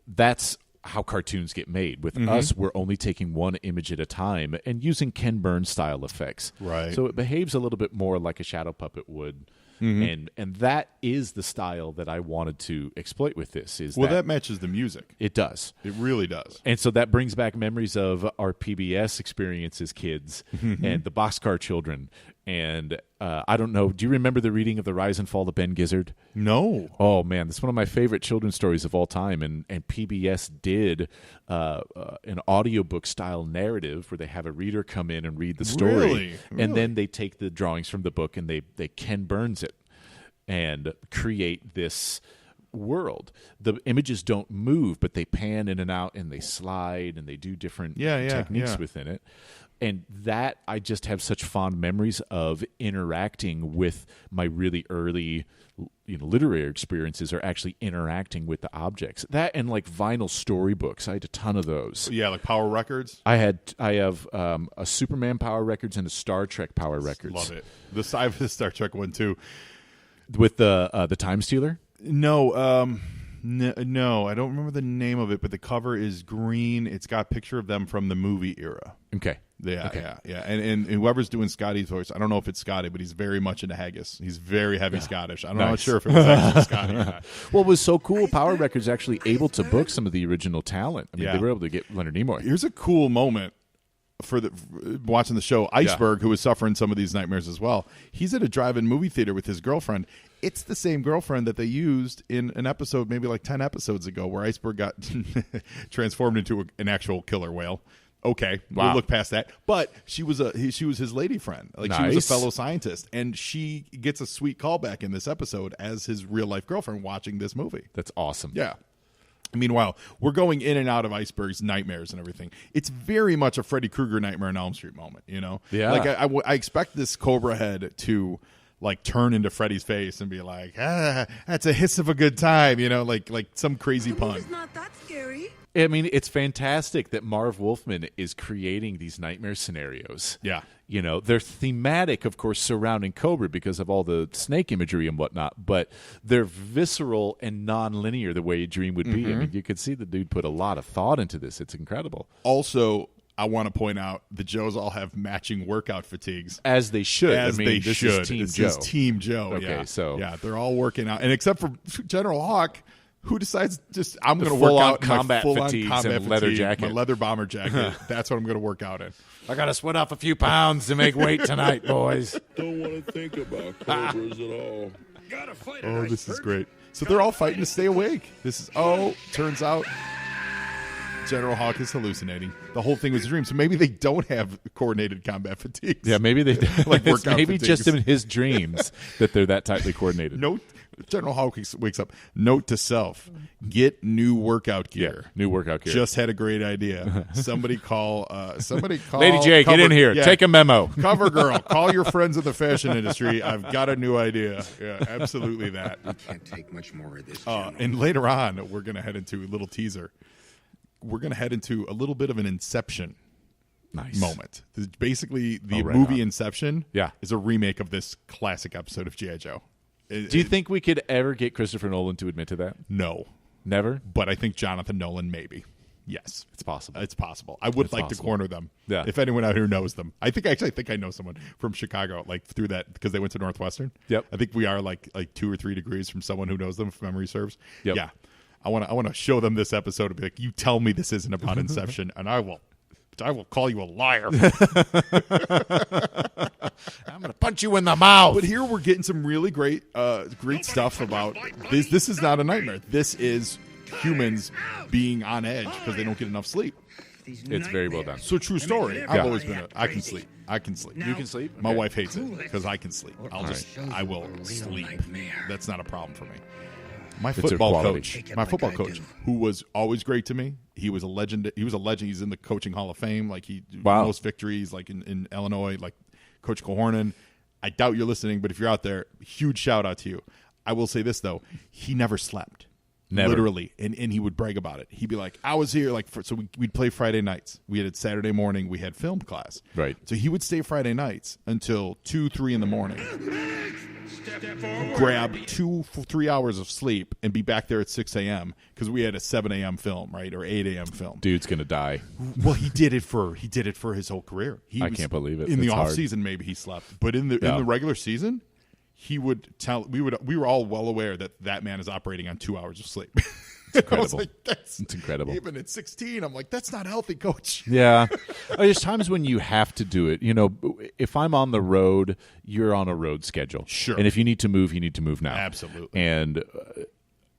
B: that's how cartoons get made. With us, we're only taking one image at a time and using Ken Burns style effects.
A: Right.
B: So it behaves a little bit more like a shadow puppet would. And that is the style that I wanted to exploit with this. That
A: matches the music.
B: It does.
A: It really does.
B: And so that brings back memories of our PBS experience as kids and the Boxcar Children. And I don't know, do you remember the reading of The Rise and Fall of Ben Gizzard?
A: No.
B: Oh, man, that's one of my favorite children's stories of all time. And PBS did an audiobook-style narrative where they have a reader come in and read the story.
A: Really?
B: And then they take the drawings from the book and they Ken Burns it and create this world. The images don't move, but they pan in and out and they slide and they do different techniques within it. And that I just have such fond memories of interacting with my really early, literary experiences, or actually interacting with the objects. That and like vinyl storybooks. I had a ton of those.
A: Yeah, like Power Records.
B: I have a Superman Power Records and a Star Trek Power Records.
A: Love it. I have the Star Trek one too.
B: With the Time Stealer.
A: No, no, I don't remember the name of it, but the cover is green. It's got a picture of them from the movie era.
B: Okay.
A: Yeah. And whoever's doing Scotty's voice, I don't know if it's Scotty, but he's very much into haggis. He's very heavy Scottish. I'm not sure if it was actually Scotty or not.
B: Well, it was so cool. Power Records actually able to book some of the original talent. I mean, they were able to get Leonard Nimoy.
A: Here's a cool moment. watching the show, Iceberg, who was suffering some of these nightmares as well. He's at a drive-in movie theater with his girlfriend. It's the same girlfriend that they used in an episode maybe like 10 episodes ago where Iceberg got transformed into an actual killer whale. Okay, we'll look past that. But she was his lady friend. Like, she was a fellow scientist, and she gets a sweet callback in this episode as his real-life girlfriend watching this movie.
B: That's awesome.
A: Yeah. Meanwhile, we're going in and out of Iceberg's nightmares and everything. It's very much a Freddy Krueger Nightmare on Elm Street moment, you know?
B: Yeah.
A: Like, I expect this Cobra head to, like, turn into Freddy's face and be like, that's a hiss of a good time, you know? Like some crazy pun.
D: It's not that scary.
B: I mean, it's fantastic that Marv Wolfman is creating these nightmare scenarios.
A: Yeah.
B: You know, they're thematic, of course, surrounding Cobra because of all the snake imagery and whatnot, but they're visceral and non-linear the way a dream would be. I mean, you could see the dude put a lot of thought into this. It's incredible.
A: Also, I want to point out the Joes all have matching workout fatigues.
B: As they should.
A: As
B: I mean,
A: they
B: this
A: should.
B: is Team
A: this
B: Joe.
A: is Team Joe.
B: Okay,
A: yeah.
B: so.
A: Yeah, they're all working out. And except for General Hawk, who decides I'm going to
B: full
A: work
B: on
A: out in my
B: combat
A: full-on
B: fatigues
A: combat
B: and leather
A: fatigue,
B: jacket.
A: my leather bomber jacket. That's what I'm going to work out in.
B: I got to sweat off a few pounds to make weight tonight, boys.
C: Don't want to think about cobras at all. Gotta fight
A: Oh, this is great. So they're all fighting to stay awake. Turns out General Hawk is hallucinating. The whole thing was a dream. So maybe they don't have coordinated combat fatigues.
B: Yeah, maybe they
A: Like workout
B: maybe
A: fatigues.
B: just in his dreams that they're that tightly coordinated.
A: General Hawk wakes up. Note to self: get new workout gear.
B: Yeah, new workout gear.
A: Just had a great idea. Somebody call.
B: Lady J, get in here.
A: Yeah,
B: Take a memo.
A: Cover girl, call your friends in the fashion industry. I've got a new idea. Yeah, absolutely that.
C: Can't take much more of this.
A: And later on, we're going to head into a little teaser. We're going to head into a little bit of an Inception moment. Basically, the movie Inception is a remake of this classic episode of G.I. Joe.
B: Do you think we could ever get Christopher Nolan to admit to that?
A: No.
B: Never?
A: But I think Jonathan Nolan maybe. Yes.
B: It's possible.
A: It's possible. I would like to corner them.
B: Yeah.
A: If anyone out here knows them. I think I know someone from Chicago, like through that, because they went to Northwestern.
B: Yep.
A: I think we are like 2 or 3 degrees from someone who knows them, if memory serves.
B: Yep.
A: Yeah. I want to show them this episode and be like, you tell me this isn't about Inception, and I will call you a liar.
B: I'm going to punch you in the mouth.
A: But here we're getting some really great stuff about this. This is not a nightmare. This is humans being on edge because they don't get enough sleep.
B: It's very well done.
A: So true story. I've always been I can sleep.
B: You can sleep?
A: My
B: Okay.
A: wife hates it because I can sleep. I will sleep. That's not a problem for me. My football coach, who was always great to me. He was a legend. He's in the coaching Hall of Fame. Like most victories, like in Illinois, like Coach Cohornan. I doubt you're listening, but if you're out there, huge shout out to you. I will say this though, he never slept.
B: Never.
A: Literally, and he would brag about it. He'd be like, I was here, we'd play Friday nights. We had it Saturday morning, we had film class.
B: Right.
A: So he would stay Friday nights until 2, 3 in the morning, grab 2-3 hours of sleep, and be back there at 6 a.m. because we had a 7 a.m. film, right, or 8 a.m. film.
B: Dude's going to die.
A: Well, he did it for his whole career.
B: I can't believe it.
A: In the
B: It's
A: off
B: hard.
A: season, maybe he slept, but in the regular season, he would tell. We were all well aware that man is operating on 2 hours of sleep.
B: It's incredible.
A: I was like,
B: It's incredible.
A: Even at 16, I'm like, that's not healthy, coach.
B: Yeah. There's times when you have to do it. You know, if I'm on the road, you're on a road schedule.
A: Sure.
B: And if you need to move now.
A: Absolutely.
B: And,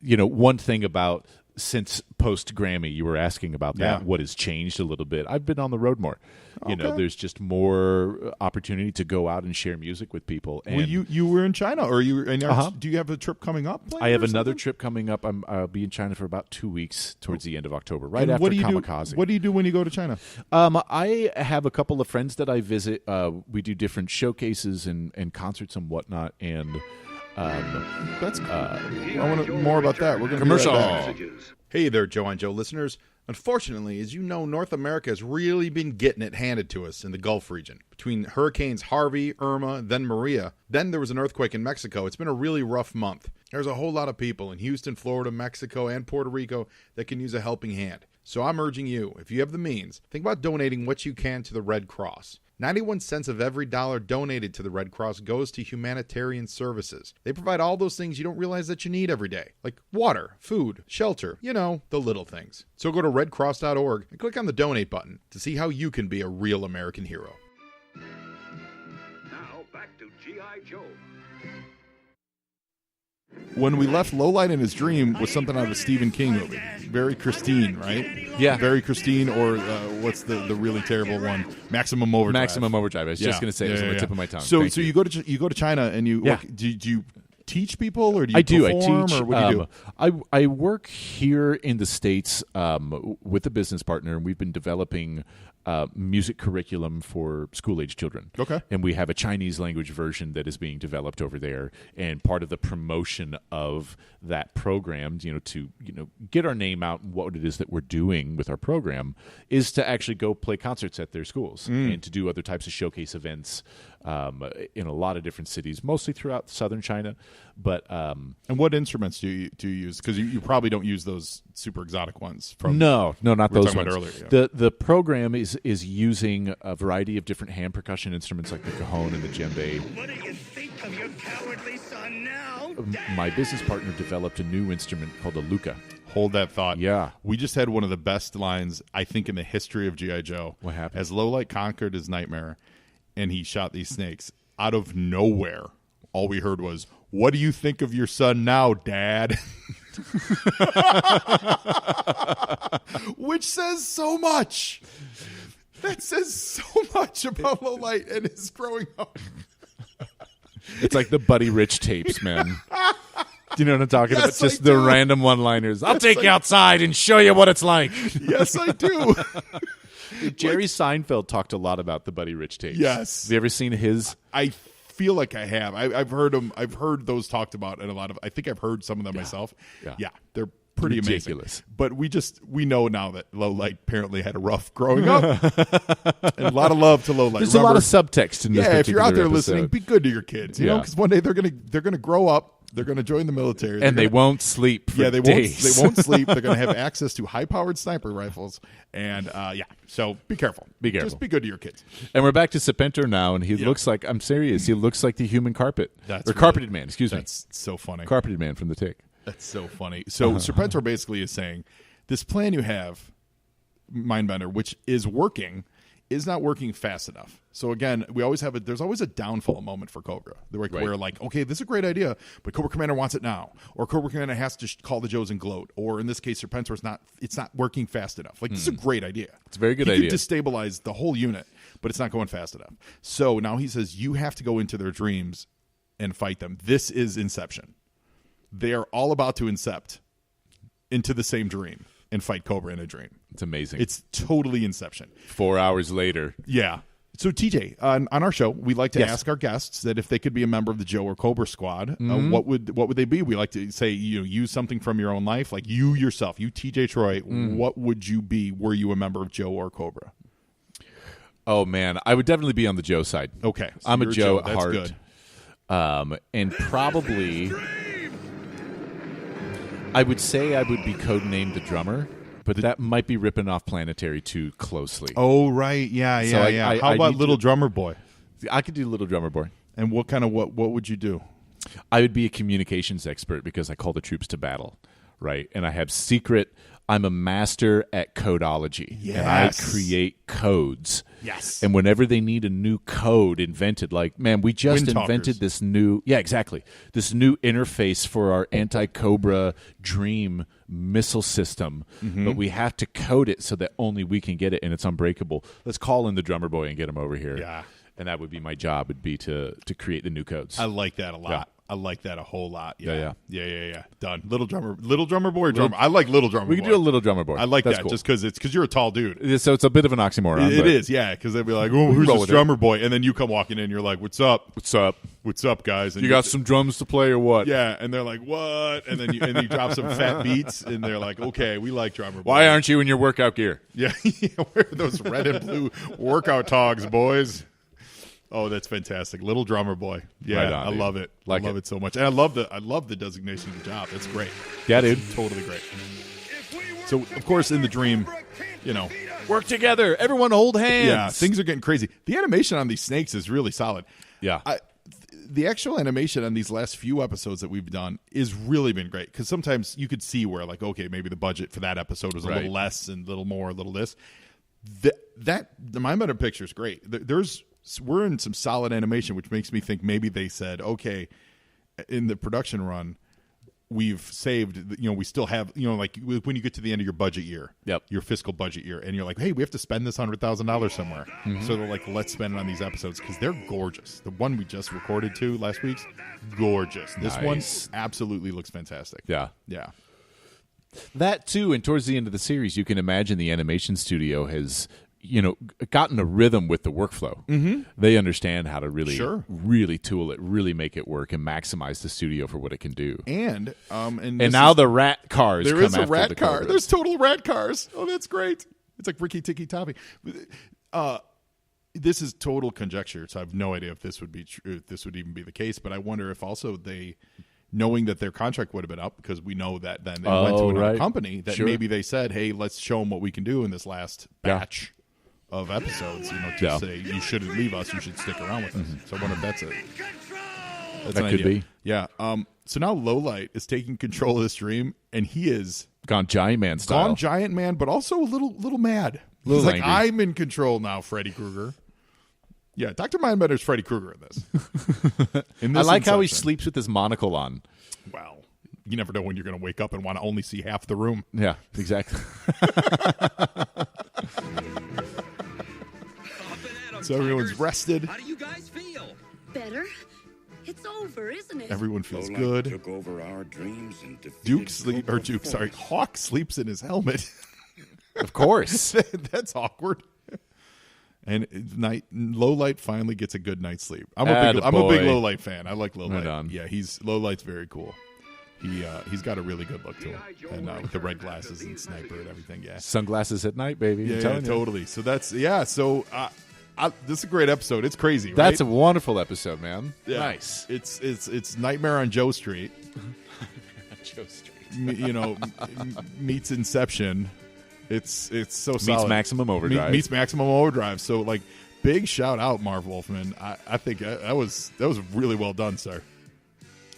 B: one thing about since post Grammy, you were asking about that, what has changed a little bit. I've been on the road more. You know, there's just more opportunity to go out and share music with people. And
A: Well, you were in China, or do you have a trip coming up?
B: I have another trip coming up. I'll be in China for about 2 weeks towards the end of October, right after Kamikaze.
A: What do you do when you go to China?
B: I have a couple of friends that I visit. We do different showcases and concerts and whatnot. And
A: That's I want more about that. We're going to
B: commercial.
A: Hey there, Joe on Joe listeners. Unfortunately, as you know, North America has really been getting it handed to us in the Gulf region. Between hurricanes Harvey, Irma, then Maria, then there was an earthquake in Mexico. It's been a really rough month. There's a whole lot of people in Houston, Florida, Mexico, and Puerto Rico that can use a helping hand. So I'm urging you, if you have the means, think about donating what you can to the Red Cross. 91 cents of every dollar donated to the Red Cross goes to humanitarian services. They provide all those things you don't realize that you need every day, like water, food, shelter, the little things. So go to redcross.org and click on the donate button to see how you can be a real American hero.
C: Now back to G.I. Joe.
A: When we left, Lowlight in His Dream was something out of a Stephen King movie. Very Christine, right?
B: Yeah.
A: Very Christine, or what's the really terrible one? Maximum Overdrive.
B: Maximum Overdrive. I was just going to say it was on the tip of my tongue.
A: So you go to China and you work, do you teach people, or do you
B: I do.
A: perform,
B: I teach.
A: or what do you do?
B: I work here in the States with a business partner, and we've been developing music curriculum for school-age children.
A: Okay.
B: And we have a Chinese language version that is being developed over there. And part of the promotion of that program, to get our name out and what it is that we're doing with our program, is to actually go play concerts at their schools and to do other types of showcase events in a lot of different cities, mostly throughout southern China. But
A: and what instruments do you use? Because you probably don't use those super exotic ones.
B: No, not those ones.
A: Earlier, yeah.
B: The program is using a variety of different hand percussion instruments like the cajon and the djembe.
D: What do you think of your cowardly son now?
B: My business partner developed a new instrument called a luca.
A: Hold that thought.
B: Yeah.
A: We just had one of the best lines, I think, in the history of G.I. Joe.
B: What happened?
A: As Lowlight conquered his nightmare and he shot these snakes, out of nowhere, all we heard was, "What do you think of your son now, Dad?" Which says so much. That says so much about Lowlight and his growing up.
B: It's like the Buddy Rich tapes, man. Do you know what I'm talking about?
A: Yes,
B: Just
A: I
B: the
A: do.
B: random one-liners. I'll take you outside and show you what it's like.
A: Yes, I do.
B: Jerry Seinfeld talked a lot about the Buddy Rich tapes.
A: Yes.
B: Have you ever seen his?
A: I feel like I have. I've heard them. I've heard those talked about, and I think I've heard some of them myself.
B: Yeah.
A: They're pretty
B: Ridiculous.
A: Amazing. But we know now that Lowlight apparently had a rough growing up, and a lot of love to Lowlight.
B: There's a lot of subtext in this.
A: Yeah, if you're out there
B: particular
A: listening,
B: episode.
A: be good to your kids. You know, because one day they're gonna grow up. They're going to join the military.
B: And they won't sleep for
A: they
B: days.
A: won't sleep. They're going to have access to high-powered sniper rifles. And, so be careful.
B: Be careful.
A: Just be good to your kids.
B: And we're back to Serpentor now, and he looks like, I'm serious, he looks like the human carpet. Carpeted man, excuse me.
A: That's so funny.
B: Carpeted man from The Tick.
A: That's so funny. So Serpentor basically is saying, this plan you have, Mindbender, which is working, is not working fast enough. So again, there's always a downfall moment for Cobra. We're like, okay, this is a great idea, but Cobra Commander wants it now, or Cobra Commander has to call the Joes and gloat, or in this case, Serpentor it's not working fast enough. Like this is a great idea.
B: It's a very good
A: he
B: idea.
A: Could destabilize the whole unit, but it's not going fast enough. So now he says you have to go into their dreams and fight them. This is Inception. They are all about to incept into the same dream and fight Cobra in a dream.
B: It's amazing.
A: It's totally Inception.
B: 4 hours later.
A: Yeah. So TJ, on our show, we like to ask our guests that if they could be a member of the Joe or Cobra squad, what would they be? We like to say, use something from your own life, like you yourself, you TJ Troy. What would you be? Were you a member of Joe or Cobra?
B: Oh man, I would definitely be on the Joe side.
A: Okay, so
B: I'm a
A: you're
B: Joe at
A: That's
B: heart.
A: Good.
B: And probably, I would say I would be codenamed the drummer. But that might be ripping off Planetary too closely.
A: Oh right, yeah. How about Little Drummer Boy?
B: I could do Little Drummer Boy.
A: And what would you do?
B: I would be a communications expert because I call the troops to battle, right? And I have I'm a master at codology.
A: Yes.
B: And I create codes.
A: Yes.
B: And whenever they need a new code invented, like, man, we just invented this new, this new interface for our anti-Cobra Dream missile system, but we have to code it so that only we can get it and it's unbreakable. Let's call in the drummer boy and get him over here.
A: Yeah.
B: And that would be my job, would be to create the new codes.
A: I like that a lot.
B: Yeah.
A: I like that a whole lot.
B: Yeah.
A: Done. Little drummer boy, or drummer. I like Little Drummer boy.
B: We can do a Little Drummer Boy.
A: I like
B: That's
A: that
B: cool.
A: just because you're a tall dude.
B: So it's a bit of an oxymoron.
A: It is, yeah, because they'd be like, oh, who's
B: roll
A: this
B: with
A: drummer boy? And then you come walking in and you're like, what's up?
B: What's up?
A: What's up, guys? And
B: You got some drums to play or what?
A: Yeah, and they're like, what? And then you drop some fat beats, and they're like, okay, we like drummer boy.
B: Why aren't you in your workout gear?
A: Yeah, where are those red and blue workout togs, boys? Oh, that's fantastic. Little Drummer Boy. Yeah,
B: Right on,
A: I
B: dude.
A: love it.
B: Like
A: I love
B: it.
A: it so much. And I love the designation of the job. That's great.
B: Yeah, dude.
A: Totally great. So, of course, in the dream,
B: Work together. Everyone hold hands.
A: yeah, things are getting crazy. The animation on these snakes is really solid.
B: Yeah.
A: The actual animation on these last few episodes that we've done is really been great, because sometimes you could see where, like, okay, maybe the budget for that episode was a little less and a little more, a little this. The Mind Bender picture is great. We're in some solid animation, which makes me think maybe they said, okay, in the production run, we've saved, we still have, like when you get to the end of your budget year, your fiscal budget year, and you're like, hey, we have to spend this $100,000 somewhere. So they're like, let's spend it on these episodes, because they're gorgeous. The one we just recorded last week's, gorgeous. This one absolutely looks fantastic.
B: Yeah.
A: Yeah.
B: That too, and towards the end of the series, you can imagine the animation studio has gotten a rhythm with the workflow. They understand how to really tool it, really make it work, and maximize the studio for what it can do.
A: And
B: now the rat cars.
A: There
B: come
A: is a
B: after
A: rat
B: the
A: car.
B: Cobras.
A: There's total rat cars. Oh, that's great. It's like Ricky Tikki Tavi. This is total conjecture, so I have no idea if this would be true, if this would even be the case. But I wonder if also they, knowing that their contract would have been up, because we know that then they went to another company, that maybe they said, hey, let's show them what we can do in this last batch of episodes, to say you shouldn't leave us, you should stick around with us. So I wonder if that's it.
B: That could be.
A: Yeah. So now Lowlight is taking control of this dream, and he is
B: gone giant man style.
A: Gone giant man, but also a little mad. He's like, I'm in control now, Freddy Krueger. Yeah, Dr. Mindbender's Freddy Krueger in this.
B: I like how he sleeps with his monocle on.
A: Well, you never know when you're going to wake up and want to only see half the room.
B: Yeah, exactly.
A: So everyone's rested.
D: How do you guys feel?
E: Better? It's over, isn't it?
A: Everyone feels
C: Lowlight
A: good.
C: took over our dreams and defeated
A: Hawk sleeps in his helmet.
B: Of course.
A: That's awkward. And Lowlight finally gets a good night's sleep. I'm a big Lowlight fan. I like Lowlight.
B: Right on.
A: Yeah, Lowlight's very cool. He's got a really good look to him, and with the red glasses and sniper and everything. Yeah,
B: sunglasses at night, baby.
A: Yeah, totally. So that's So this is a great episode. It's crazy. Right?
B: That's a wonderful episode, man.
A: Yeah.
B: Nice.
A: It's Nightmare on Joe Street.
B: Joe Street.
A: Meets Inception. It's so solid.
B: Meets Maximum Overdrive.
A: Meets Maximum Overdrive. So like, big shout out, Marv Wolfman. I think that was really well done, sir.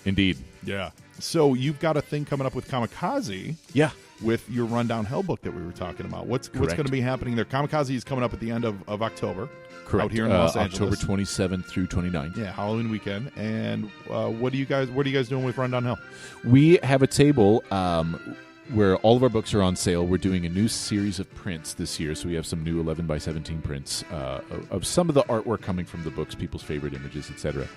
B: Indeed.
A: Yeah. So you've got a thing coming up with Kamikaze.
B: Yeah.
A: With your Rundown Hell book that we were talking about. What's going to be happening there? Kamikaze is coming up at the end of October.
B: Correct.
A: Out here in Los Angeles.
B: October 27th through 29th.
A: Yeah, Halloween weekend. And what are you guys doing with Rundown Hell?
B: We have a table where all of our books are on sale. We're doing a new series of prints this year, so we have some new 11x17 prints of some of the artwork coming from the books, people's favorite images, etc.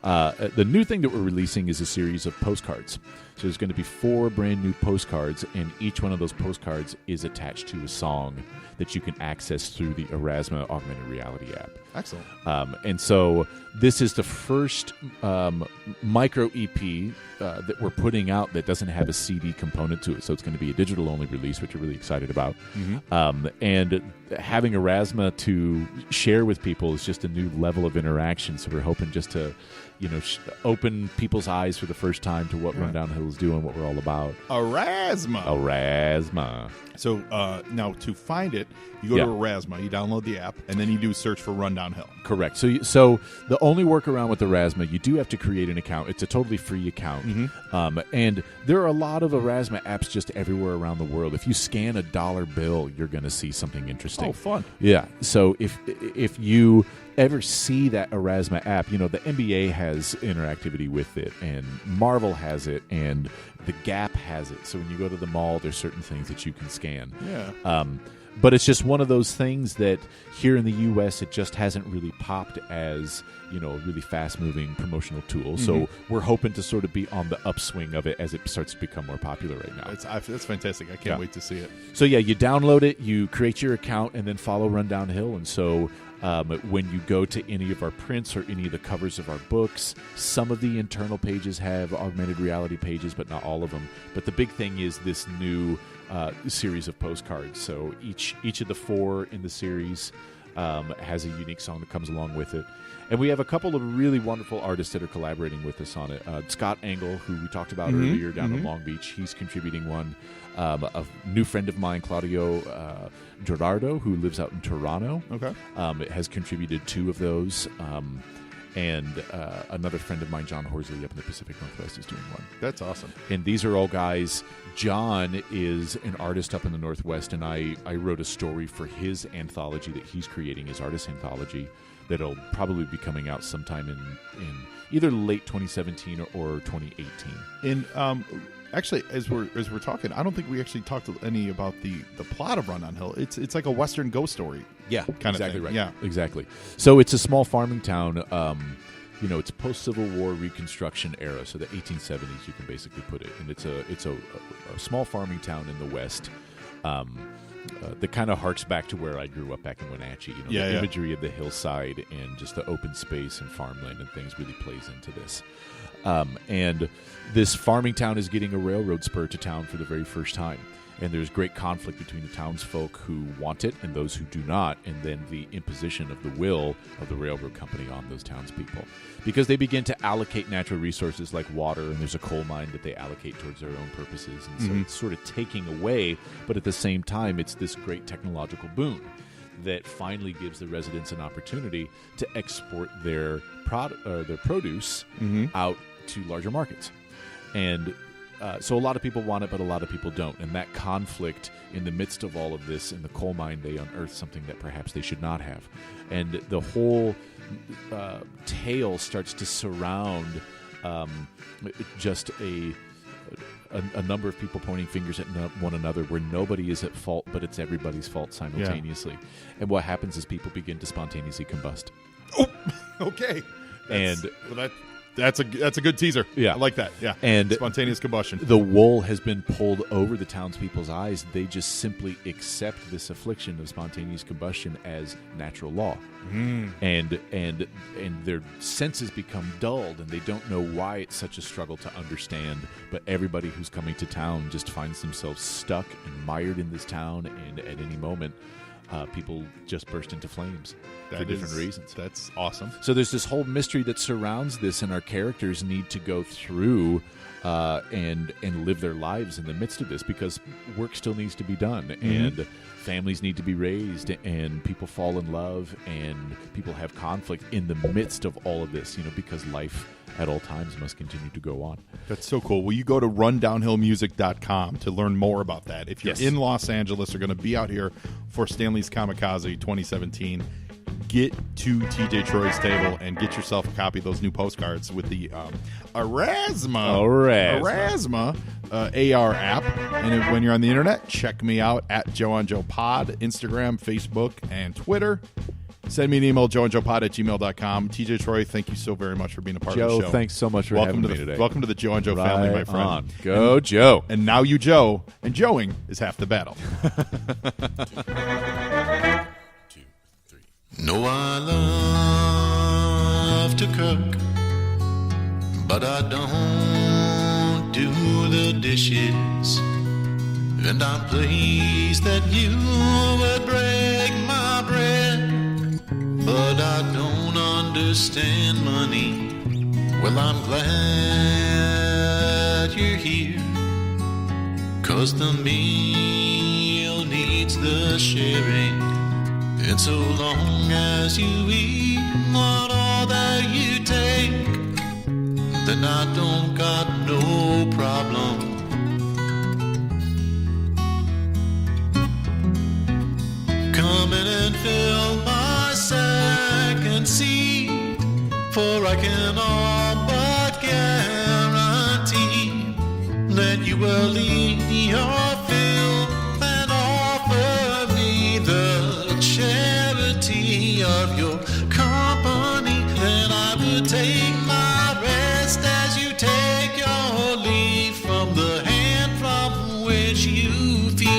B: The new thing that we're releasing is a series of postcards. So there's going to be 4 brand new postcards, and each one of those postcards is attached to a song that you can access through the Erasma Augmented Reality app.
A: Excellent.
B: And so this is the first micro EP that we're putting out that doesn't have a CD component to it. So it's going to be a digital-only release, which we're really excited about. And having Erasma to share with people is just a new level of interaction. So we're hoping just to open people's eyes for the first time to what Rundown Hill is doing, what we're all about.
A: Erasma. So now to find it, you go to Erasma, you download the app, and then you do a search for Rundown Hill.
B: Correct. So the only workaround with Erasma, you do have to create an account. It's a totally free account. And there are a lot of Erasma apps just everywhere around the world. If you scan a dollar bill, you're going to see something interesting.
A: Oh, fun.
B: Yeah. So if you ever see that Erasma app, the NBA has interactivity with it, and Marvel has it, and the Gap has it. So when you go to the mall, there's certain things that you can scan.
A: Yeah.
B: But it's just one of those things that here in the U.S. it just hasn't really popped as a really fast-moving promotional tool. So we're hoping to sort of be on the upswing of it as it starts to become more popular right now.
A: That's fantastic. I can't wait to see it.
B: So yeah, you download it, you create your account, and then follow Rundown Hill. And so when you go to any of our prints or any of the covers of our books, some of the internal pages have augmented reality pages, but not all of them. But the big thing is this new series of postcards. So each of the 4 in the series has a unique song that comes along with it. And we have a couple of really wonderful artists that are collaborating with us on it. Scott Engel, who we talked about earlier down in Long Beach, he's contributing one. A new friend of mine, Claudio Gerardo, who lives out in Toronto, has contributed 2 of those. And another friend of mine, John Horsley, up in the Pacific Northwest, is doing one.
A: That's awesome.
B: And these are all guys. John is an artist up in the Northwest, and I wrote a story for his anthology that he's creating, his artist anthology, that'll probably be coming out sometime in either late 2017 or 2018.
A: And actually, as we're talking, I don't think we actually talked any about the plot of Run Downhill. It's like a Western ghost story.
B: Yeah,
A: kind
B: exactly
A: of thing.
B: Right.
A: Yeah,
B: exactly. So it's a small farming town. It's post-Civil War Reconstruction era, so the 1870s, you can basically put it. And it's a small farming town in the West. That kind of harks back to where I grew up back in Wenatchee. The imagery of the hillside and just the open space and farmland and things really plays into this. And this farming town is getting a railroad spur to town for the very first time. And there's great conflict between the townsfolk who want it and those who do not, and then the imposition of the will of the railroad company on those townspeople. Because they begin to allocate natural resources like water, and there's a coal mine that they allocate towards their own purposes. And so it's sort of taking away, but at the same time, it's this great technological boon that finally gives the residents an opportunity to export their produce out to larger markets. And so a lot of people want it, but a lot of people don't. And that conflict in the midst of all of this, in the coal mine, they unearth something that perhaps they should not have. And the whole tale starts to surround just a number of people pointing fingers at one another where nobody is at fault, but it's everybody's fault simultaneously. Yeah. And what happens is people begin to spontaneously combust.
A: Oh, okay. That's a good teaser.
B: Yeah.
A: I like that. Yeah.
B: And
A: spontaneous combustion.
B: The wool has been pulled over the townspeople's eyes. They just simply accept this affliction of spontaneous combustion as natural law. And their senses become dulled, and they don't know why it's such a struggle to understand. But everybody who's coming to town just finds themselves stuck and mired in this town, and at any moment people just burst into flames for different reasons.
A: That's awesome.
B: So there's this whole mystery that surrounds this, and our characters need to go through and live their lives in the midst of this, because work still needs to be done, and families need to be raised, and people fall in love, and people have conflict in the midst of all of this, because life at all times must continue to go on.
A: That's so cool. Will you go to rundownhillmusic.com to learn more about that? If you're in Los Angeles or going to be out here for Stanley's Kamikaze 2017, get to TJ Troy's table and get yourself a copy of those new postcards with the Erasma AR app. And when you're on the internet, check me out at Joe on Joe Pod, Instagram, Facebook, and Twitter. Send me an email, joeandjoepod@gmail.com. TJ Troy, thank you so very much for being a part of the show.
B: Joe, thanks so much for having me today.
A: Welcome to the Joe and Joe family, my friend.
B: On. Go, Joe.
A: And now you, Joe, and Joeing is half the battle.
F: 2, 3. No, I love to cook, but I don't do the dishes. And I'm pleased that you would break my bread, but I don't understand money. Well, I'm glad you're here, 'cause the meal needs the sharing. And so long as you eat not all that you take, then I don't got no problem. Come in and fill my second seat, for I can all but guarantee that you will eat your fill and offer me the charity of your company. Then I will take my rest as you take your leave from the hand from which you feed.